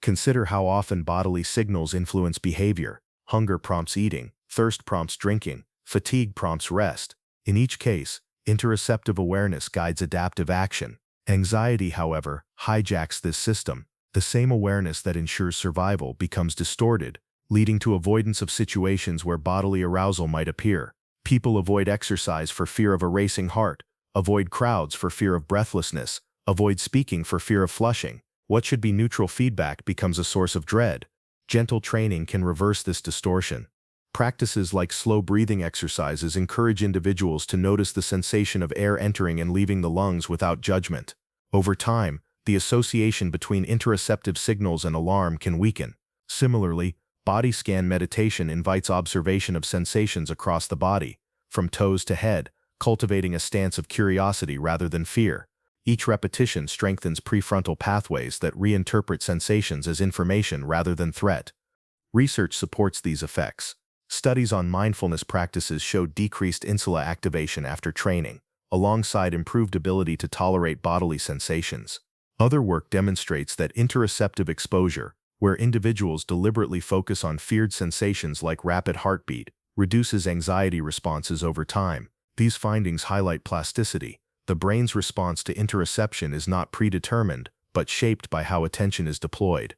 Consider how often bodily signals influence behavior. Hunger prompts eating, thirst prompts drinking, fatigue prompts rest. In each case, interoceptive awareness guides adaptive action. Anxiety, however, hijacks this system. The same awareness that ensures survival becomes distorted, leading to avoidance of situations where bodily arousal might appear. People avoid exercise for fear of a racing heart, avoid crowds for fear of breathlessness, avoid speaking for fear of flushing. What should be neutral feedback becomes a source of dread. Gentle training can reverse this distortion. Practices like slow breathing exercises encourage individuals to notice the sensation of air entering and leaving the lungs without judgment. Over time, the association between interoceptive signals and alarm can weaken. Similarly, body scan meditation invites observation of sensations across the body, from toes to head, cultivating a stance of curiosity rather than fear. Each repetition strengthens prefrontal pathways that reinterpret sensations as information rather than threat. Research supports these effects. Studies on mindfulness practices show decreased insula activation after training, alongside improved ability to tolerate bodily sensations. Other work demonstrates that interoceptive exposure, where individuals deliberately focus on feared sensations like rapid heartbeat, reduces anxiety responses over time. These findings highlight plasticity. The brain's response to interoception is not predetermined, but shaped by how attention is deployed.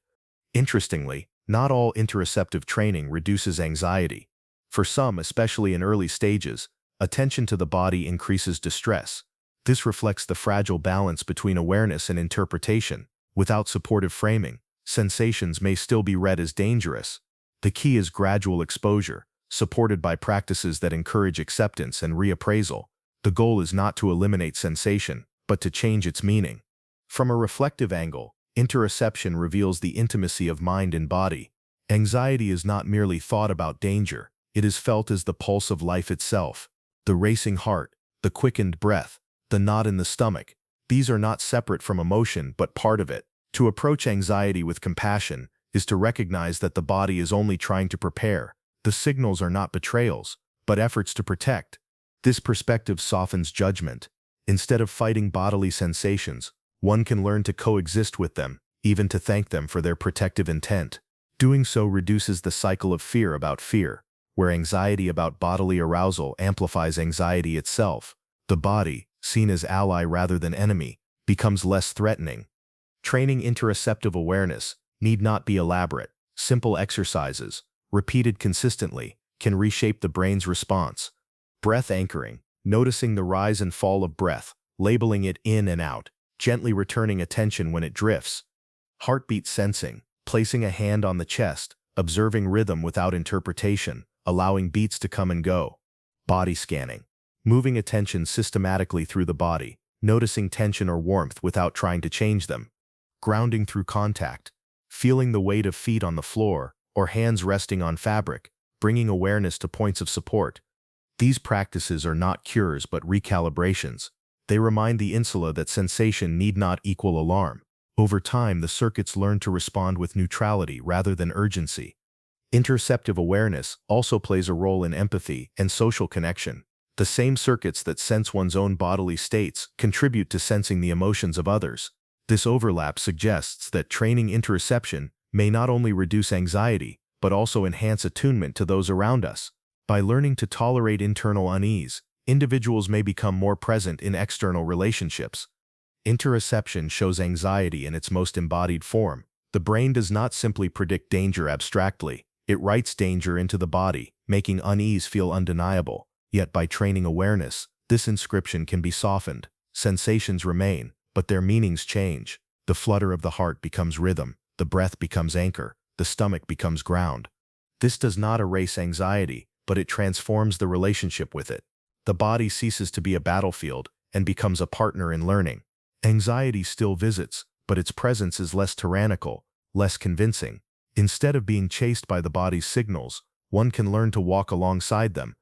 Interestingly, not all interoceptive training reduces anxiety. For some, especially in early stages, attention to the body increases distress. This reflects the fragile balance between awareness and interpretation. Without supportive framing, sensations may still be read as dangerous. The key is gradual exposure, supported by practices that encourage acceptance and reappraisal. The goal is not to eliminate sensation, but to change its meaning. From a reflective angle, interoception reveals the intimacy of mind and body. Anxiety is not merely thought about danger, it is felt as the pulse of life itself. The racing heart, the quickened breath, the knot in the stomach, these are not separate from emotion but part of it. To approach anxiety with compassion is to recognize that the body is only trying to prepare. The signals are not betrayals, but efforts to protect. This perspective softens judgment. Instead of fighting bodily sensations, one can learn to coexist with them, even to thank them for their protective intent. Doing so reduces the cycle of fear about fear, where anxiety about bodily arousal amplifies anxiety itself. The body, seen as ally rather than enemy, becomes less threatening. Training interoceptive awareness need not be elaborate. Simple exercises, repeated consistently, can reshape the brain's response. Breath anchoring, noticing the rise and fall of breath, labeling it in and out, gently returning attention when it drifts. Heartbeat sensing, placing a hand on the chest, observing rhythm without interpretation, allowing beats to come and go. Body scanning, moving attention systematically through the body, noticing tension or warmth without trying to change them. Grounding through contact, feeling the weight of feet on the floor or hands resting on fabric, bringing awareness to points of support. These practices are not cures but recalibrations. They remind the insula that sensation need not equal alarm. Over time, the circuits learn to respond with neutrality rather than urgency. Interoceptive awareness also plays a role in empathy and social connection. The same circuits that sense one's own bodily states contribute to sensing the emotions of others. This overlap suggests that training interoception may not only reduce anxiety, but also enhance attunement to those around us. By learning to tolerate internal unease, individuals may become more present in external relationships. Interoception shows anxiety in its most embodied form. The brain does not simply predict danger abstractly. It writes danger into the body, making unease feel undeniable. Yet by training awareness, this inscription can be softened. Sensations remain, but their meanings change. The flutter of the heart becomes rhythm, the breath becomes anchor, the stomach becomes ground. This does not erase anxiety, but it transforms the relationship with it. The body ceases to be a battlefield and becomes a partner in learning. Anxiety still visits, but its presence is less tyrannical, less convincing. Instead of being chased by the body's signals, one can learn to walk alongside them.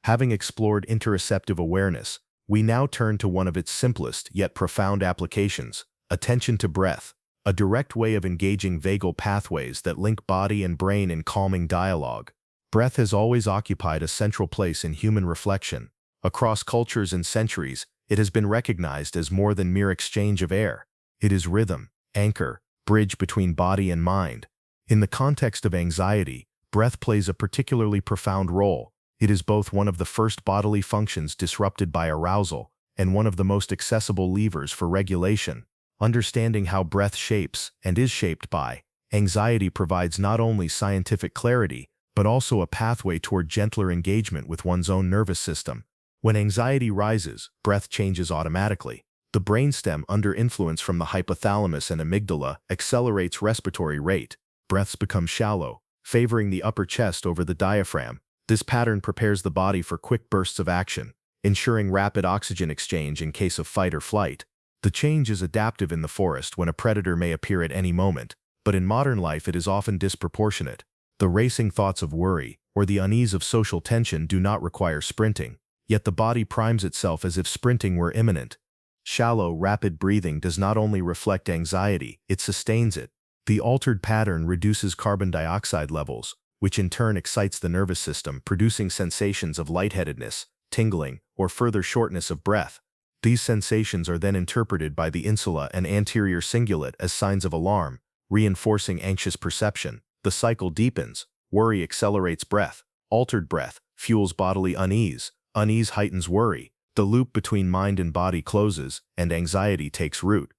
Having explored interoceptive awareness, we now turn to one of its simplest yet profound applications: attention to breath, a direct way of engaging vagal pathways that link body and brain in calming dialogue. Breath has always occupied a central place in human reflection. Across cultures and centuries, it has been recognized as more than mere exchange of air. It is rhythm, anchor, bridge between body and mind. In the context of anxiety, breath plays a particularly profound role. It is both one of the first bodily functions disrupted by arousal and one of the most accessible levers for regulation. Understanding how breath shapes and is shaped by anxiety provides not only scientific clarity, but also a pathway toward gentler engagement with one's own nervous system. When anxiety rises, breath changes automatically. The brainstem, under influence from the hypothalamus and amygdala, accelerates respiratory rate. Breaths become shallow, favoring the upper chest over the diaphragm. This pattern prepares the body for quick bursts of action, ensuring rapid oxygen exchange in case of fight or flight. The change is adaptive in the forest when a predator may appear at any moment, but in modern life it is often disproportionate. The racing thoughts of worry or the unease of social tension do not require sprinting, yet the body primes itself as if sprinting were imminent. Shallow, rapid breathing does not only reflect anxiety, it sustains it. The altered pattern reduces carbon dioxide levels, which in turn excites the nervous system, producing sensations of lightheadedness, tingling, or further shortness of breath. These sensations are then interpreted by the insula and anterior cingulate as signs of alarm, reinforcing anxious perception. The cycle deepens. Worry accelerates breath. Altered breath fuels bodily unease. Unease heightens worry. The loop between mind and body closes, and anxiety takes root.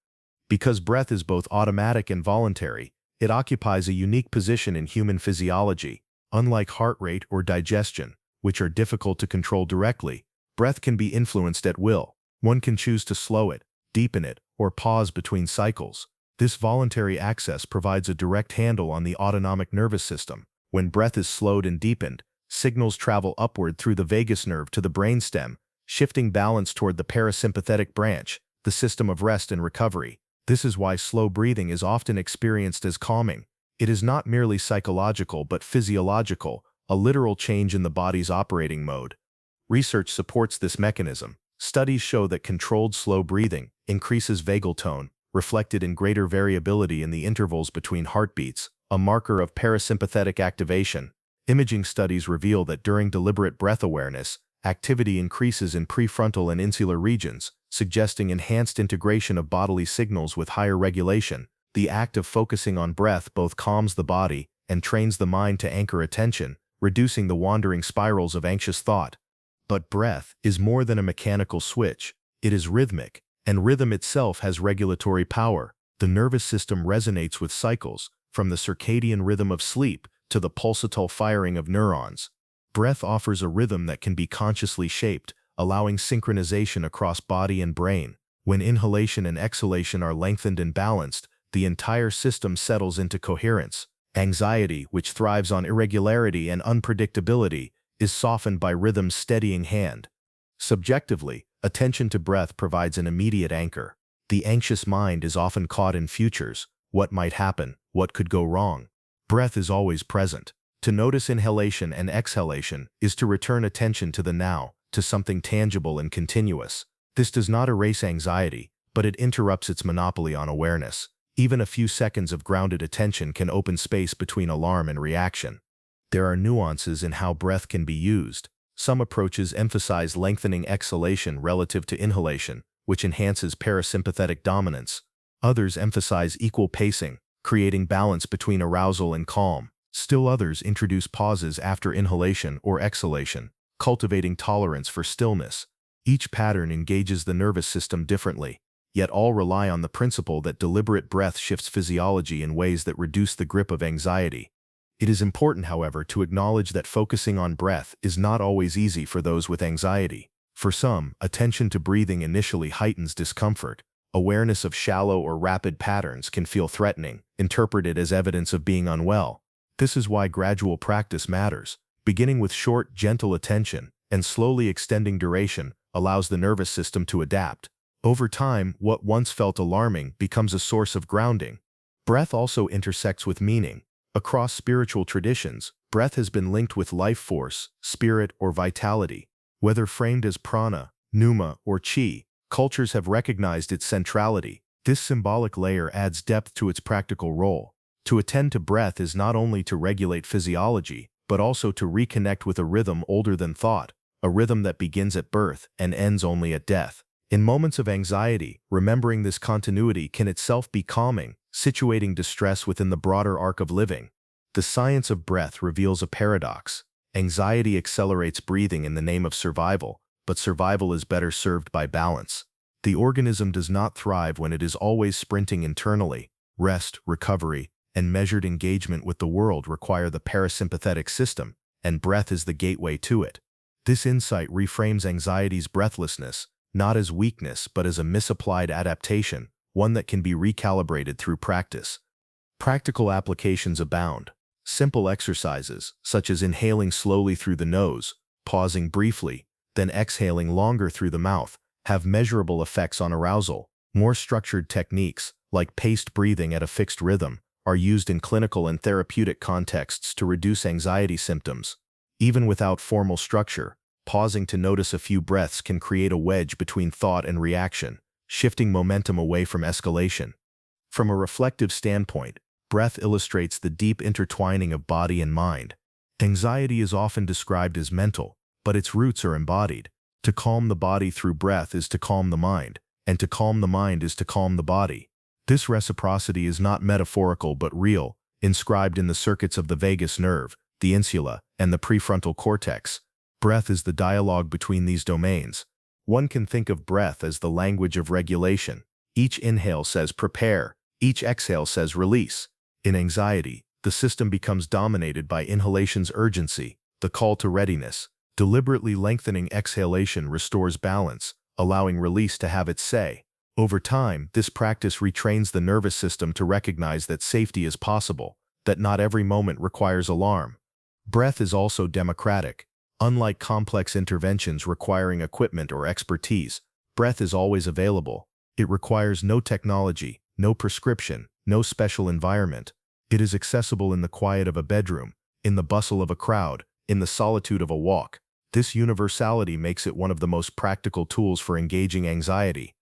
Because breath is both automatic and voluntary, it occupies a unique position in human physiology. Unlike heart rate or digestion, which are difficult to control directly, breath can be influenced at will. One can choose to slow it, deepen it, or pause between cycles. This voluntary access provides a direct handle on the autonomic nervous system. When breath is slowed and deepened, signals travel upward through the vagus nerve to the brainstem, shifting balance toward the parasympathetic branch, the system of rest and recovery. This is why slow breathing is often experienced as calming. It is not merely psychological but physiological, a literal change in the body's operating mode. Research supports this mechanism. Studies show that controlled slow breathing increases vagal tone, reflected in greater variability in the intervals between heartbeats, a marker of parasympathetic activation. Imaging studies reveal that during deliberate breath awareness, activity increases in prefrontal and insular regions, suggesting enhanced integration of bodily signals with higher regulation. The act of focusing on breath both calms the body and trains the mind to anchor attention, reducing the wandering spirals of anxious thought. But breath is more than a mechanical switch. It is rhythmic, and rhythm itself has regulatory power. The nervous system resonates with cycles, from the circadian rhythm of sleep to the pulsatile firing of neurons. Breath offers a rhythm that can be consciously shaped, allowing synchronization across body and brain. When inhalation and exhalation are lengthened and balanced, the entire system settles into coherence. Anxiety, which thrives on irregularity and unpredictability, is softened by rhythm's steadying hand. Subjectively, attention to breath provides an immediate anchor. The anxious mind is often caught in futures. What might happen? What could go wrong? Breath is always present. To notice inhalation and exhalation is to return attention to the now, to something tangible and continuous. This does not erase anxiety, but it interrupts its monopoly on awareness. Even a few seconds of grounded attention can open space between alarm and reaction. There are nuances in how breath can be used. Some approaches emphasize lengthening exhalation relative to inhalation, which enhances parasympathetic dominance. Others emphasize equal pacing, creating balance between arousal and calm. Still others introduce pauses after inhalation or exhalation, cultivating tolerance for stillness. Each pattern engages the nervous system differently, yet all rely on the principle that deliberate breath shifts physiology in ways that reduce the grip of anxiety. It is important, however, to acknowledge that focusing on breath is not always easy for those with anxiety. For some, attention to breathing initially heightens discomfort. Awareness of shallow or rapid patterns can feel threatening, interpreted as evidence of being unwell. This is why gradual practice matters. Beginning with short, gentle attention and slowly extending duration allows the nervous system to adapt. Over time, what once felt alarming becomes a source of grounding. Breath also intersects with meaning. Across spiritual traditions, breath has been linked with life force, spirit, or vitality. Whether framed as prana, pneuma, or chi, cultures have recognized its centrality. This symbolic layer adds depth to its practical role. To attend to breath is not only to regulate physiology, but also to reconnect with a rhythm older than thought, a rhythm that begins at birth and ends only at death. In moments of anxiety, remembering this continuity can itself be calming, situating distress within the broader arc of living. The science of breath reveals a paradox. Anxiety accelerates breathing in the name of survival, but survival is better served by balance. The organism does not thrive when it is always sprinting internally. Rest, recovery, and measured engagement with the world require the parasympathetic system, and breath is the gateway to it. This insight reframes anxiety's breathlessness, not as weakness but as a misapplied adaptation, one that can be recalibrated through practice. Practical applications abound. Simple exercises, such as inhaling slowly through the nose, pausing briefly, then exhaling longer through the mouth, have measurable effects on arousal. More structured techniques, like paced breathing at a fixed rhythm, are used in clinical and therapeutic contexts to reduce anxiety symptoms. Even without formal structure, pausing to notice a few breaths can create a wedge between thought and reaction, shifting momentum away from escalation. From a reflective standpoint, breath illustrates the deep intertwining of body and mind. Anxiety is often described as mental, but its roots are embodied. To calm the body through breath is to calm the mind, and to calm the mind is to calm the body. This reciprocity is not metaphorical but real, inscribed in the circuits of the vagus nerve, the insula, and the prefrontal cortex. Breath is the dialogue between these domains. One can think of breath as the language of regulation. Each inhale says prepare, each exhale says release. In anxiety, the system becomes dominated by inhalation's urgency, the call to readiness. Deliberately lengthening exhalation restores balance, allowing release to have its say. Over time, this practice retrains the nervous system to recognize that safety is possible, that not every moment requires alarm. Breath is also democratic. Unlike complex interventions requiring equipment or expertise, breath is always available. It requires no technology, no prescription, no special environment. It is accessible in the quiet of a bedroom, in the bustle of a crowd, in the solitude of a walk. This universality makes it one of the most practical tools for engaging anxiety.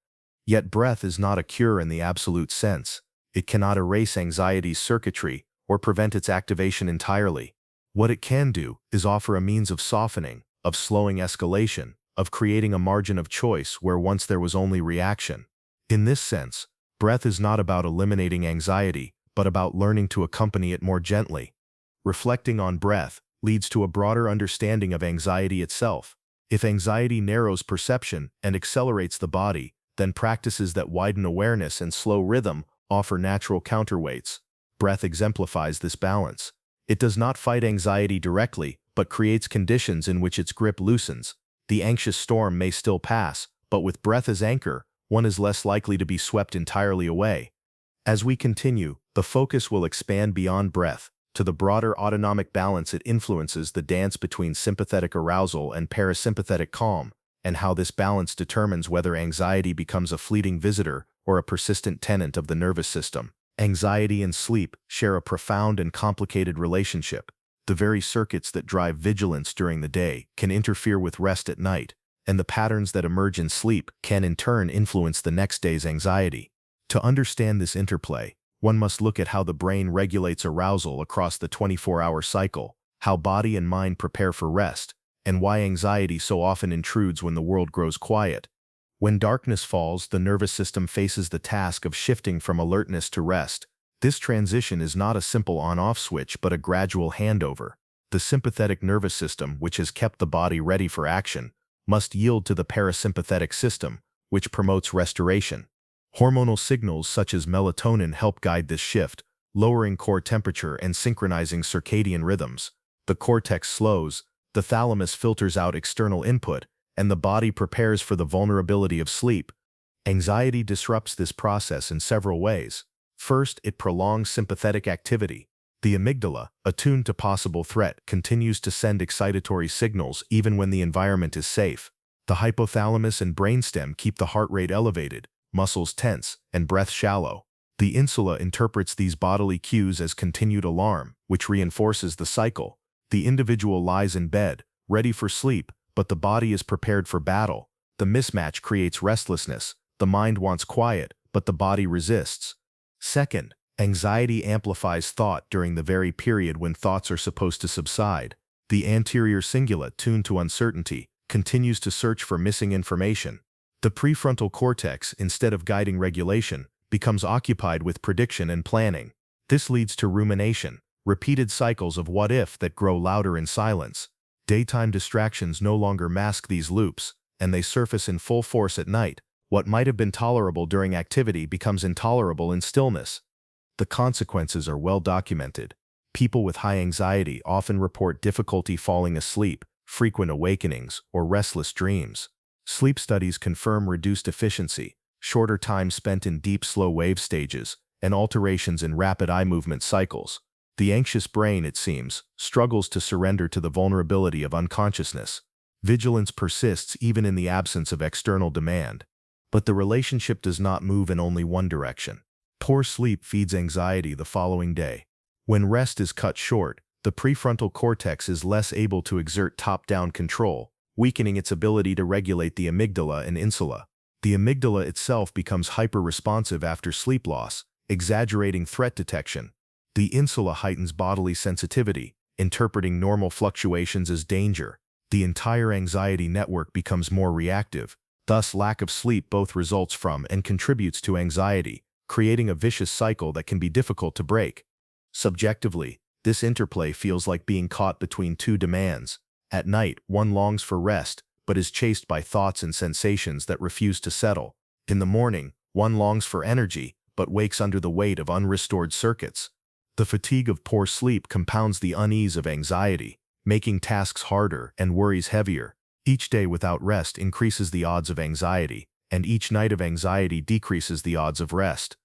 Yet breath is not a cure in the absolute sense. It cannot erase anxiety's circuitry or prevent its activation entirely. What it can do is offer a means of softening, of slowing escalation, of creating a margin of choice where once there was only reaction. In this sense, breath is not about eliminating anxiety, but about learning to accompany it more gently. Reflecting on breath leads to a broader understanding of anxiety itself. If anxiety narrows perception and accelerates the body, then practices that widen awareness and slow rhythm offer natural counterweights. Breath exemplifies this balance. It does not fight anxiety directly, but creates conditions in which its grip loosens. The anxious storm may still pass, but with breath as anchor, one is less likely to be swept entirely away. As we continue, the focus will expand beyond breath, to the broader autonomic balance it influences the dance between sympathetic arousal and parasympathetic calm, and how this balance determines whether anxiety becomes a fleeting visitor or a persistent tenant of the nervous system. Anxiety and sleep share a profound and complicated relationship. The very circuits that drive vigilance during the day can interfere with rest at night, and the patterns that emerge in sleep can in turn influence the next day's anxiety. To understand this interplay, one must look at how the brain regulates arousal across the 24-hour cycle. how body and mind prepare for rest, and why anxiety so often intrudes when the world grows quiet. When darkness falls, the nervous system faces the task of shifting from alertness to rest. This transition is not a simple on-off switch but a gradual handover. The sympathetic nervous system, which has kept the body ready for action, must yield to the parasympathetic system, which promotes restoration. Hormonal signals such as melatonin help guide this shift, lowering core temperature and synchronizing circadian rhythms. The cortex slows, the thalamus filters out external input, and the body prepares for the vulnerability of sleep. Anxiety disrupts this process in several ways. First, it prolongs sympathetic activity. The amygdala, attuned to possible threat, continues to send excitatory signals even when the environment is safe. The hypothalamus and brainstem keep the heart rate elevated, muscles tense, and breath shallow. The insula interprets these bodily cues as continued alarm, which reinforces the cycle. The individual lies in bed, ready for sleep, but the body is prepared for battle. The mismatch creates restlessness. The mind wants quiet, but the body resists. Second, anxiety amplifies thought during the very period when thoughts are supposed to subside. The anterior cingulate, tuned to uncertainty, continues to search for missing information. The prefrontal cortex, instead of guiding regulation, becomes occupied with prediction and planning. This leads to rumination, repeated cycles of what-if that grow louder in silence. Daytime distractions no longer mask these loops, and they surface in full force at night. What might have been tolerable during activity becomes intolerable in stillness. The consequences are well documented. People with high anxiety often report difficulty falling asleep, frequent awakenings, or restless dreams. Sleep studies confirm reduced efficiency, shorter time spent in deep slow wave stages, and alterations in rapid eye movement cycles. The anxious brain, it seems, struggles to surrender to the vulnerability of unconsciousness. Vigilance persists even in the absence of external demand. But the relationship does not move in only one direction. Poor sleep feeds anxiety the following day. When rest is cut short, the prefrontal cortex is less able to exert top-down control, weakening its ability to regulate the amygdala and insula. The amygdala itself becomes hyper-responsive after sleep loss, exaggerating threat detection. The insula heightens bodily sensitivity, interpreting normal fluctuations as danger. The entire anxiety network becomes more reactive. Thus, lack of sleep both results from and contributes to anxiety, creating a vicious cycle that can be difficult to break. Subjectively, this interplay feels like being caught between two demands. At night, one longs for rest, but is chased by thoughts and sensations that refuse to settle. In the morning, one longs for energy, but wakes under the weight of unrestored circuits. The fatigue of poor sleep compounds the unease of anxiety, making tasks harder and worries heavier. Each day without rest increases the odds of anxiety, and each night of anxiety decreases the odds of rest.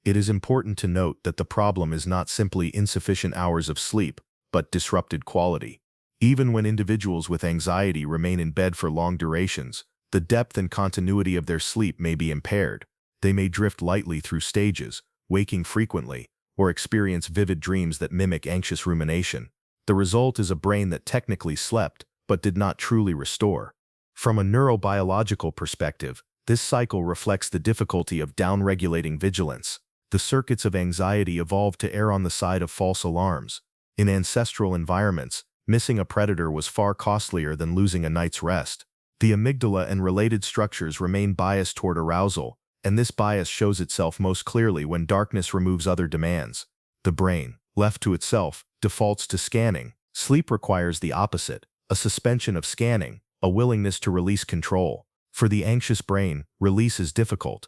It is important to note that the problem is not simply insufficient hours of sleep, but disrupted quality. Even when individuals with anxiety remain in bed for long durations, the depth and continuity of their sleep may be impaired. They may drift lightly through stages, waking frequently, or experience vivid dreams that mimic anxious rumination. The result is a brain that technically slept, but did not truly restore. From a neurobiological perspective, this cycle reflects the difficulty of downregulating vigilance. The circuits of anxiety evolved to err on the side of false alarms. In ancestral environments, missing a predator was far costlier than losing a night's rest. The amygdala and related structures remain biased toward arousal, and this bias shows itself most clearly when darkness removes other demands. The brain, left to itself, defaults to scanning. Sleep requires the opposite, a suspension of scanning, a willingness to release control. For the anxious brain, release is difficult.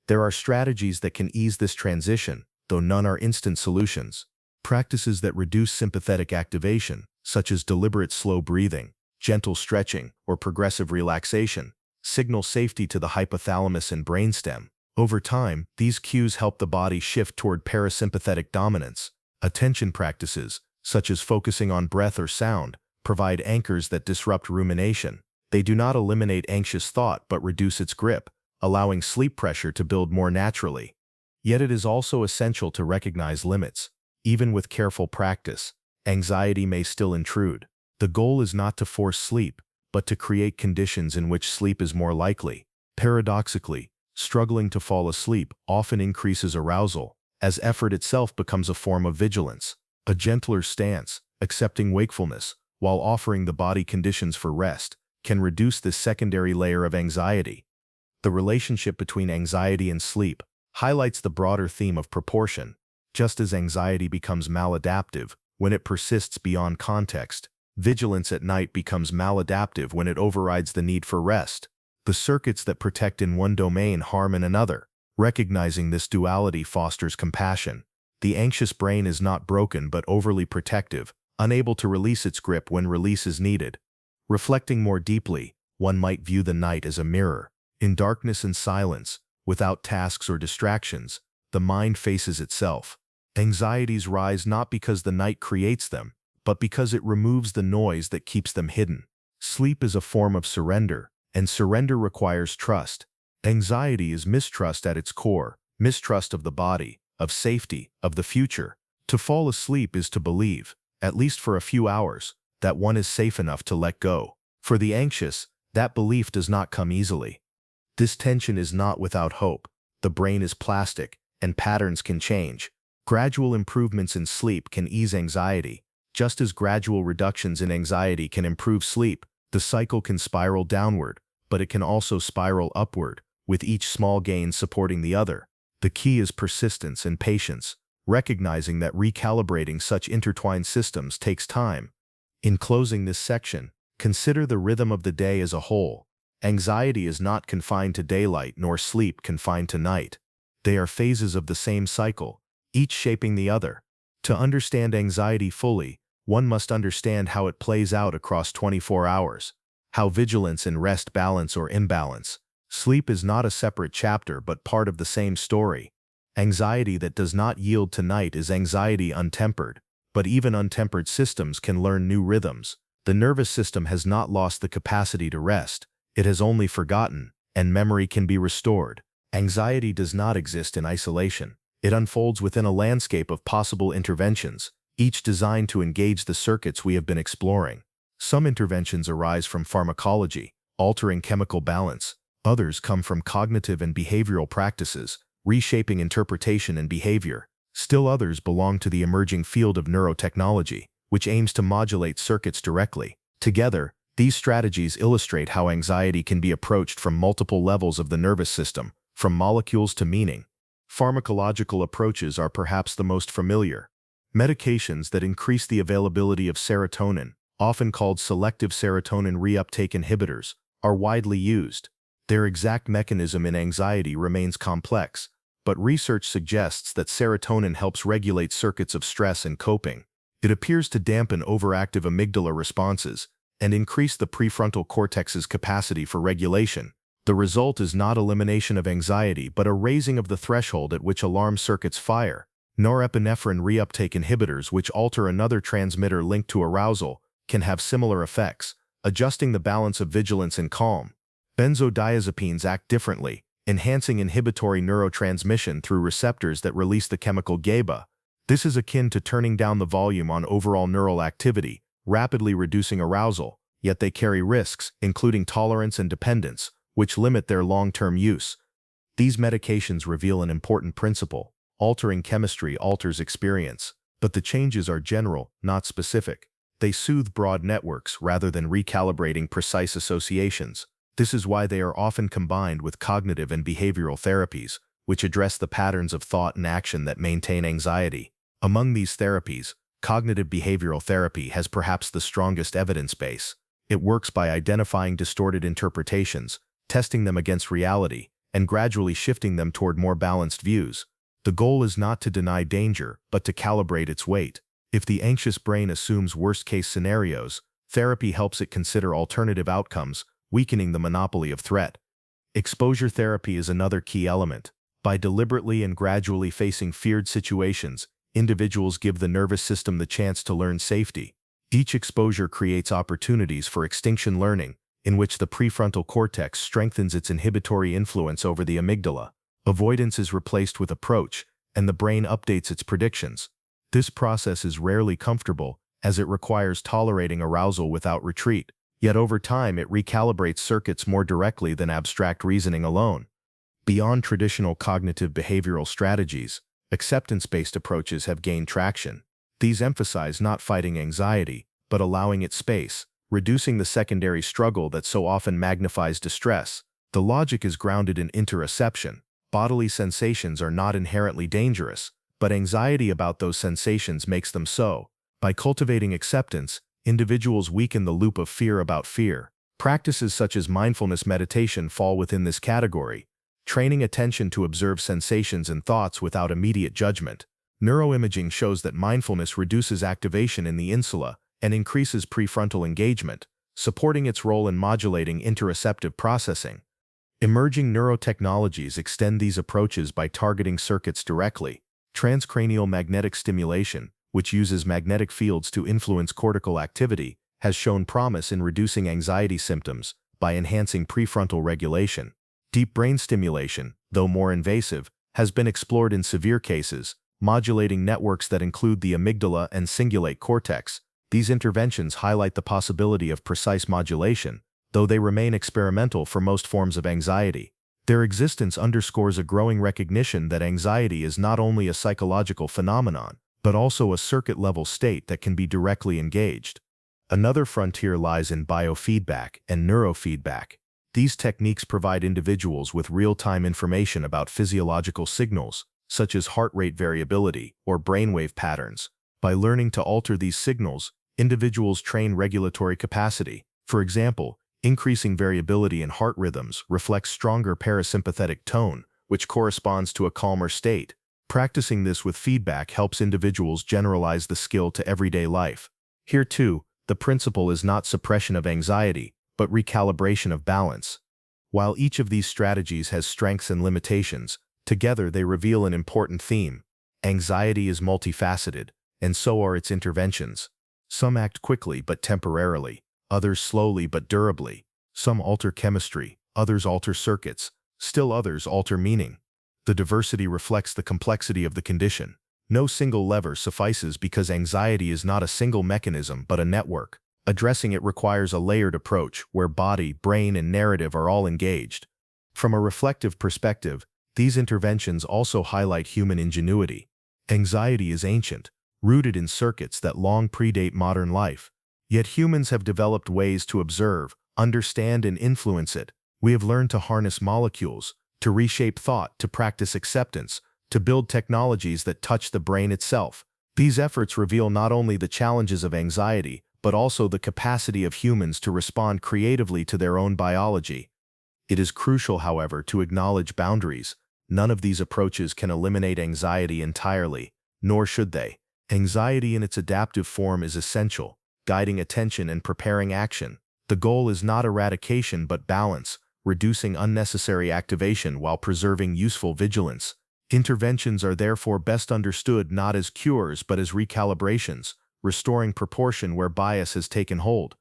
There are strategies that can ease this transition, though none are instant solutions. Practices that reduce sympathetic activation, such as deliberate slow breathing, gentle stretching, or progressive relaxation, signal safety to the hypothalamus and brainstem. Over time, these cues help the body shift toward parasympathetic dominance. Attention practices, such as focusing on breath or sound, provide anchors that disrupt rumination. They do not eliminate anxious thought but reduce its grip, allowing sleep pressure to build more naturally. Yet it is also essential to recognize limits. Even with careful practice, anxiety may still intrude. The goal is not to force sleep, but to create conditions in which sleep is more likely. Paradoxically, struggling to fall asleep often increases arousal, as effort itself becomes a form of vigilance. A gentler stance, Accepting wakefulness, while offering the body conditions for rest, can reduce this secondary layer of anxiety. The relationship between anxiety and sleep highlights the broader theme of proportion. Just as anxiety becomes maladaptive when it persists beyond context, vigilance at night becomes maladaptive when it overrides the need for rest. The circuits that protect in one domain harm in another. Recognizing this duality fosters compassion. The anxious brain is not broken but overly protective, unable to release its grip when release is needed. Reflecting more deeply, one might view the night as a mirror. In darkness and silence, without tasks or distractions, the mind faces itself. Anxieties rise not because the night creates them, but because it removes the noise that keeps them hidden. Sleep is a form of surrender, and surrender requires trust. Anxiety is mistrust at its core, mistrust of the body, of safety, of the future. To fall asleep is to believe, at least for a few hours, that one is safe enough to let go. For the anxious, that belief does not come easily. This tension is not without hope. The brain is plastic, and patterns can change. Gradual improvements in sleep can ease anxiety. Just as gradual reductions in anxiety can improve sleep, the cycle can spiral downward, but it can also spiral upward, with each small gain supporting the other. The key is persistence and patience, recognizing that recalibrating such intertwined systems takes time. In closing this section, consider the rhythm of the day as a whole. Anxiety is not confined to daylight nor sleep confined to night. They are phases of the same cycle, each shaping the other. To understand anxiety fully, one must understand how it plays out across 24 hours, how vigilance and rest balance or imbalance. Sleep is not a separate chapter but part of the same story. Anxiety that does not yield to night is anxiety untempered, but even untempered systems can learn new rhythms. The nervous system has not lost the capacity to rest, it has only forgotten, and memory can be restored. Anxiety does not exist in isolation. It unfolds within a landscape of possible interventions, each designed to engage the circuits we have been exploring. Some interventions arise from pharmacology, altering chemical balance. Others come from cognitive and behavioral practices, reshaping interpretation and behavior. Still others belong to the emerging field of neurotechnology, which aims to modulate circuits directly. Together, these strategies illustrate how anxiety can be approached from multiple levels of the nervous system, from molecules to meaning. Pharmacological approaches are perhaps the most familiar. Medications that increase the availability of serotonin, often called selective serotonin reuptake inhibitors, are widely used. Their exact mechanism in anxiety remains complex, but research suggests that serotonin helps regulate circuits of stress and coping. It appears to dampen overactive amygdala responses and increase the prefrontal cortex's capacity for regulation. The result is not elimination of anxiety but a raising of the threshold at which alarm circuits fire. Norepinephrine reuptake inhibitors, which alter another transmitter linked to arousal, can have similar effects, adjusting the balance of vigilance and calm. Benzodiazepines act differently, enhancing inhibitory neurotransmission through receptors that release the chemical GABA. This is akin to turning down the volume on overall neural activity, rapidly reducing arousal, yet they carry risks, including tolerance and dependence, which limit their long-term use. These medications reveal an important principle. Altering chemistry alters experience, but the changes are general, not specific. They soothe broad networks rather than recalibrating precise associations. This is why they are often combined with cognitive and behavioral therapies, which address the patterns of thought and action that maintain anxiety. Among these therapies, cognitive behavioral therapy has perhaps the strongest evidence base. It works by identifying distorted interpretations, testing them against reality, and gradually shifting them toward more balanced views. The goal is not to deny danger, but to calibrate its weight. If the anxious brain assumes worst-case scenarios, therapy helps it consider alternative outcomes, weakening the monopoly of threat. Exposure therapy is another key element. By deliberately and gradually facing feared situations, individuals give the nervous system the chance to learn safety. Each exposure creates opportunities for extinction learning, in which the prefrontal cortex strengthens its inhibitory influence over the amygdala. Avoidance is replaced with approach, and the brain updates its predictions. This process is rarely comfortable, as it requires tolerating arousal without retreat. Yet over time it recalibrates circuits more directly than abstract reasoning alone. Beyond traditional cognitive behavioral strategies, acceptance-based approaches have gained traction. These emphasize not fighting anxiety, but allowing it space, reducing the secondary struggle that so often magnifies distress. The logic is grounded in interoception. Bodily sensations are not inherently dangerous, but anxiety about those sensations makes them so. By cultivating acceptance, individuals weaken the loop of fear about fear. Practices such as mindfulness meditation fall within this category, training attention to observe sensations and thoughts without immediate judgment. Neuroimaging shows that mindfulness reduces activation in the insula and increases prefrontal engagement, supporting its role in modulating interoceptive processing. Emerging neurotechnologies extend these approaches by targeting circuits directly. Transcranial magnetic stimulation, which uses magnetic fields to influence cortical activity, has shown promise in reducing anxiety symptoms by enhancing prefrontal regulation. Deep brain stimulation, though more invasive, has been explored in severe cases, modulating networks that include the amygdala and cingulate cortex. These interventions highlight the possibility of precise modulation, though they remain experimental for most forms of anxiety. Their existence underscores a growing recognition that anxiety is not only a psychological phenomenon, but also a circuit-level state that can be directly engaged. Another frontier lies in biofeedback and neurofeedback. These techniques provide individuals with real-time information about physiological signals, such as heart rate variability or brainwave patterns. By learning to alter these signals, individuals train regulatory capacity. For example, increasing variability in heart rhythms reflects stronger parasympathetic tone, which corresponds to a calmer state. Practicing this with feedback helps individuals generalize the skill to everyday life. Here too, the principle is not suppression of anxiety, but recalibration of balance. While each of these strategies has strengths and limitations, together they reveal an important theme. Anxiety is multifaceted, and so are its interventions. Some act quickly but temporarily, others slowly but durably. Some alter chemistry, others alter circuits, still others alter meaning. The diversity reflects the complexity of the condition. No single lever suffices because anxiety is not a single mechanism but a network. Addressing it requires a layered approach where body, brain, and narrative are all engaged. From a reflective perspective, these interventions also highlight human ingenuity. Anxiety is ancient, rooted in circuits that long predate modern life. Yet humans have developed ways to observe, understand, and influence it. We have learned to harness molecules, to reshape thought, to practice acceptance, to build technologies that touch the brain itself. These efforts reveal not only the challenges of anxiety, but also the capacity of humans to respond creatively to their own biology. It is crucial, however, to acknowledge boundaries. None of these approaches can eliminate anxiety entirely, nor should they. Anxiety in its adaptive form is essential, guiding attention and preparing action. The goal is not eradication but balance, reducing unnecessary activation while preserving useful vigilance. Interventions are therefore best understood not as cures but as recalibrations, restoring proportion where bias has taken hold.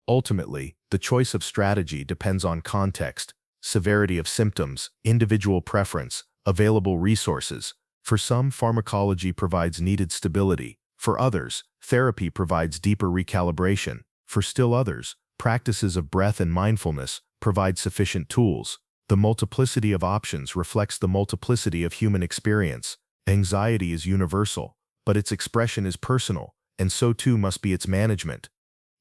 Ultimately, the choice of strategy depends on context, severity of symptoms, individual preference, available resources. For some, pharmacology provides needed stability. For others, therapy provides deeper recalibration. For still others, practices of breath and mindfulness provide sufficient tools. The multiplicity of options reflects the multiplicity of human experience. Anxiety is universal, but its expression is personal, and so too must be its management.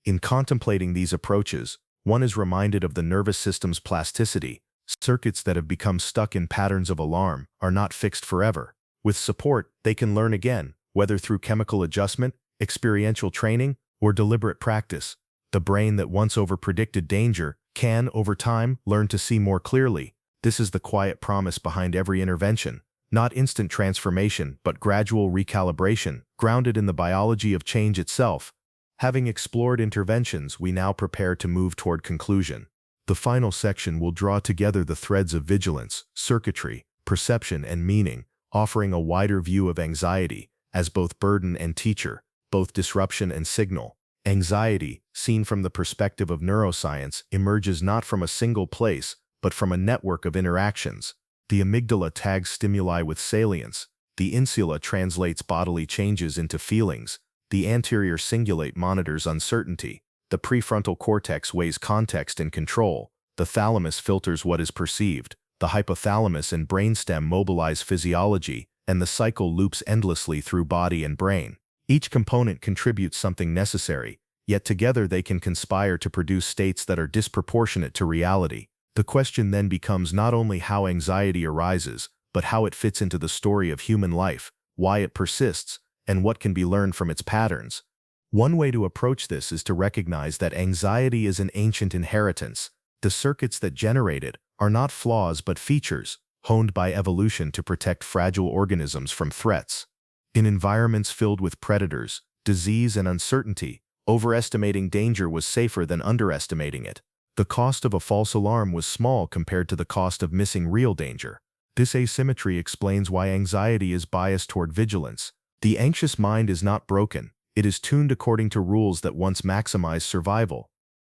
In contemplating these approaches, one is reminded of the nervous system's plasticity. Circuits that have become stuck in patterns of alarm are not fixed forever. With support, they can learn again, whether through chemical adjustment, experiential training, or deliberate practice. The brain that once overpredicted danger can, over time, learn to see more clearly. This is the quiet promise behind every intervention. Not instant transformation, but gradual recalibration, grounded in the biology of change itself. Having explored interventions, we now prepare to move toward conclusion. The final section will draw together the threads of vigilance, circuitry, perception, and meaning, offering a wider view of anxiety as both burden and teacher, both disruption and signal. Anxiety, seen from the perspective of neuroscience, emerges not from a single place, but from a network of interactions. The amygdala tags stimuli with salience. The insula translates bodily changes into feelings. The anterior cingulate monitors uncertainty. The prefrontal cortex weighs context and control. The thalamus filters what is perceived. The hypothalamus and brainstem mobilize physiology, and the cycle loops endlessly through body and brain. Each component contributes something necessary, yet together they can conspire to produce states that are disproportionate to reality. The question then becomes not only how anxiety arises, but how it fits into the story of human life, why it persists, and what can be learned from its patterns. One way to approach this is to recognize that anxiety is an ancient inheritance. The circuits that generate it are not flaws but features, honed by evolution to protect fragile organisms from threats. In environments filled with predators, disease, and uncertainty, overestimating danger was safer than underestimating it. The cost of a false alarm was small compared to the cost of missing real danger. This asymmetry explains why anxiety is biased toward vigilance. The anxious mind is not broken, it is tuned according to rules that once maximized survival.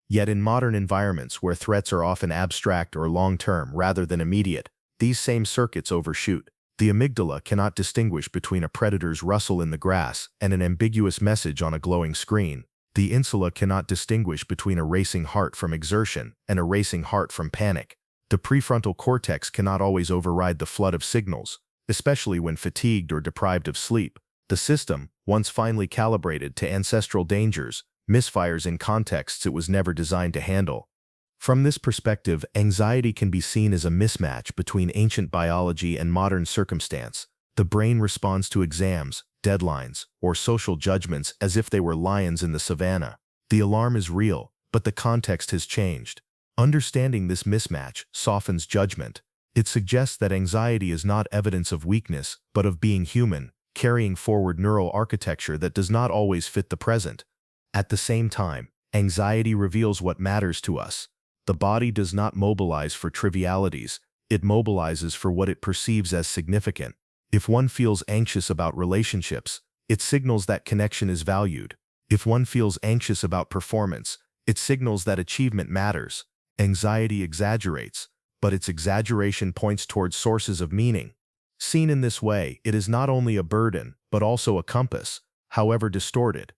Yet in modern environments where threats are often abstract or long-term rather than immediate, these same circuits overshoot. The amygdala cannot distinguish between a predator's rustle in the grass and an ambiguous message on a glowing screen. The insula cannot distinguish between a racing heart from exertion and a racing heart from panic. The prefrontal cortex cannot always override the flood of signals, especially when fatigued or deprived of sleep. The system, once finely calibrated to ancestral dangers, misfires in contexts it was never designed to handle. From this perspective, anxiety can be seen as a mismatch between ancient biology and modern circumstance. The brain responds to exams, deadlines, or social judgments as if they were lions in the savannah. The alarm is real, but the context has changed. Understanding this mismatch softens judgment. It suggests that anxiety is not evidence of weakness, but of being human, carrying forward neural architecture that does not always fit the present. At the same time, anxiety reveals what matters to us. The body does not mobilize for trivialities, it mobilizes for what it perceives as significant. If one feels anxious about relationships, it signals that connection is valued. If one feels anxious about performance, it signals that achievement matters. Anxiety exaggerates, but its exaggeration points towards sources of meaning. Seen in this way, it is not only a burden, but also a compass, however distorted.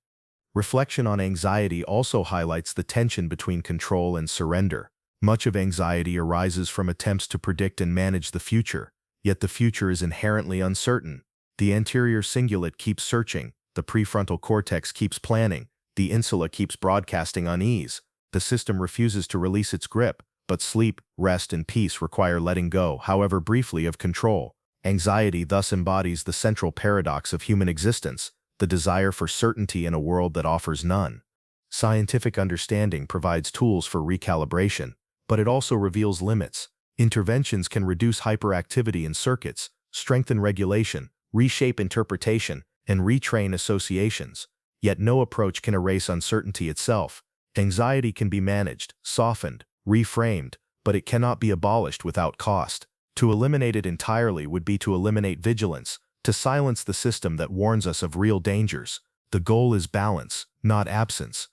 Reflection on anxiety also highlights the tension between control and surrender. Much of anxiety arises from attempts to predict and manage the future, yet the future is inherently uncertain. The anterior cingulate keeps searching, the prefrontal cortex keeps planning, the insula keeps broadcasting unease. The system refuses to release its grip, but sleep, rest, and peace require letting go, however briefly, of control. Anxiety thus embodies the central paradox of human existence, the desire for certainty in a world that offers none. Scientific understanding provides tools for recalibration, but it also reveals limits. Interventions can reduce hyperactivity in circuits, strengthen regulation, reshape interpretation, and retrain associations. Yet no approach can erase uncertainty itself. Anxiety can be managed, softened, reframed, but it cannot be abolished without cost. To eliminate it entirely would be to eliminate vigilance, to silence the system that warns us of real dangers. The goal is balance, not absence.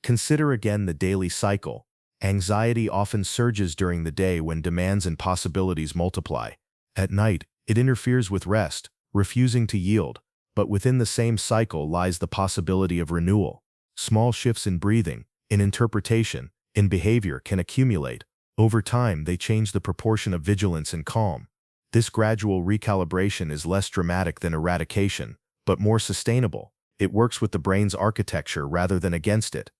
Consider again the daily cycle. Anxiety often surges during the day when demands and possibilities multiply. At night, it interferes with rest, refusing to yield, but within the same cycle lies the possibility of renewal. Small shifts in breathing, in interpretation, in behavior can accumulate. Over time, they change the proportion of vigilance and calm. This gradual recalibration is less dramatic than eradication, but more sustainable. It works with the brain's architecture rather than against it.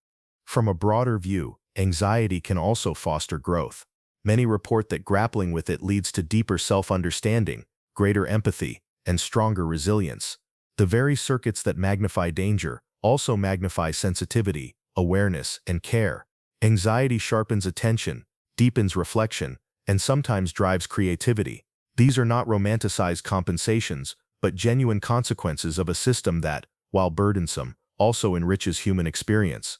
From a broader view, anxiety can also foster growth. Many report that grappling with it leads to deeper self-understanding, greater empathy, and stronger resilience. The very circuits that magnify danger also magnify sensitivity, awareness, and care. Anxiety sharpens attention, deepens reflection, and sometimes drives creativity. These are not romanticized compensations, but genuine consequences of a system that, while burdensome, also enriches human experience.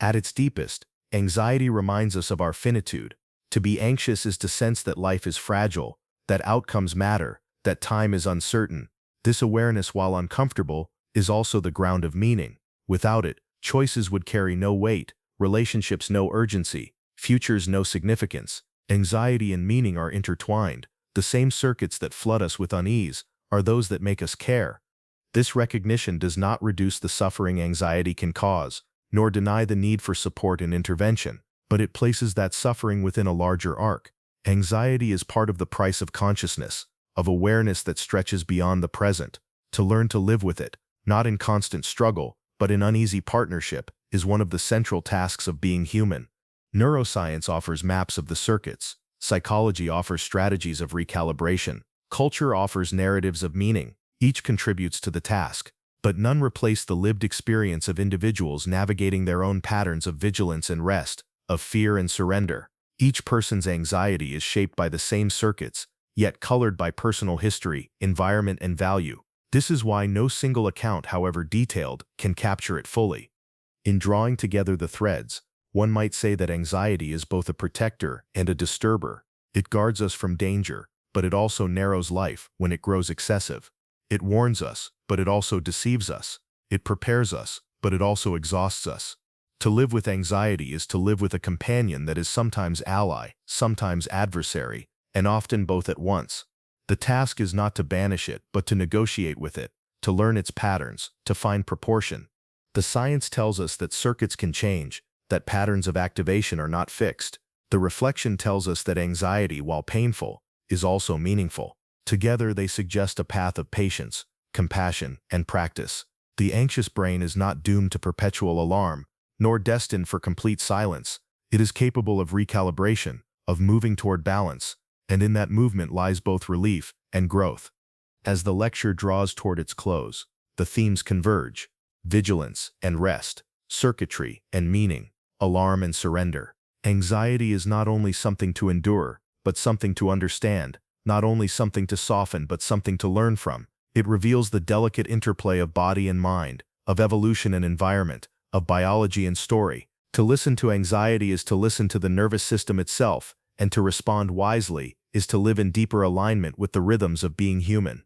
At its deepest, anxiety reminds us of our finitude. To be anxious is to sense that life is fragile, that outcomes matter, that time is uncertain. This awareness, while uncomfortable, is also the ground of meaning. Without it, choices would carry no weight, relationships no urgency, futures no significance. Anxiety and meaning are intertwined. The same circuits that flood us with unease are those that make us care. This recognition does not reduce the suffering anxiety can cause, nor deny the need for support and intervention, but it places that suffering within a larger arc. Anxiety is part of the price of consciousness, of awareness that stretches beyond the present. To learn to live with it, not in constant struggle, but in uneasy partnership, is one of the central tasks of being human. Neuroscience offers maps of the circuits. Psychology offers strategies of recalibration. Culture offers narratives of meaning. Each contributes to the task, but none replace the lived experience of individuals navigating their own patterns of vigilance and rest, of fear and surrender. Each person's anxiety is shaped by the same circuits, yet colored by personal history, environment, and value. This is why no single account, however detailed, can capture it fully. In drawing together the threads, one might say that anxiety is both a protector and a disturber. It guards us from danger, but it also narrows life when it grows excessive. It warns us, but it also deceives us. It prepares us, but it also exhausts us. To live with anxiety is to live with a companion that is sometimes ally, sometimes adversary, and often both at once. The task is not to banish it, but to negotiate with it, to learn its patterns, to find proportion. The science tells us that circuits can change, that patterns of activation are not fixed. The reflection tells us that anxiety, while painful, is also meaningful. Together they suggest a path of patience, compassion, and practice. The anxious brain is not doomed to perpetual alarm, nor destined for complete silence. It is capable of recalibration, of moving toward balance, and in that movement lies both relief and growth. As the lecture draws toward its close, the themes converge: vigilance and rest, circuitry and meaning, alarm and surrender. Anxiety is not only something to endure, but something to understand, not only something to soften, but something to learn from. It reveals the delicate interplay of body and mind, of evolution and environment, of biology and story. To listen to anxiety is to listen to the nervous system itself, and to respond wisely is to live in deeper alignment with the rhythms of being human.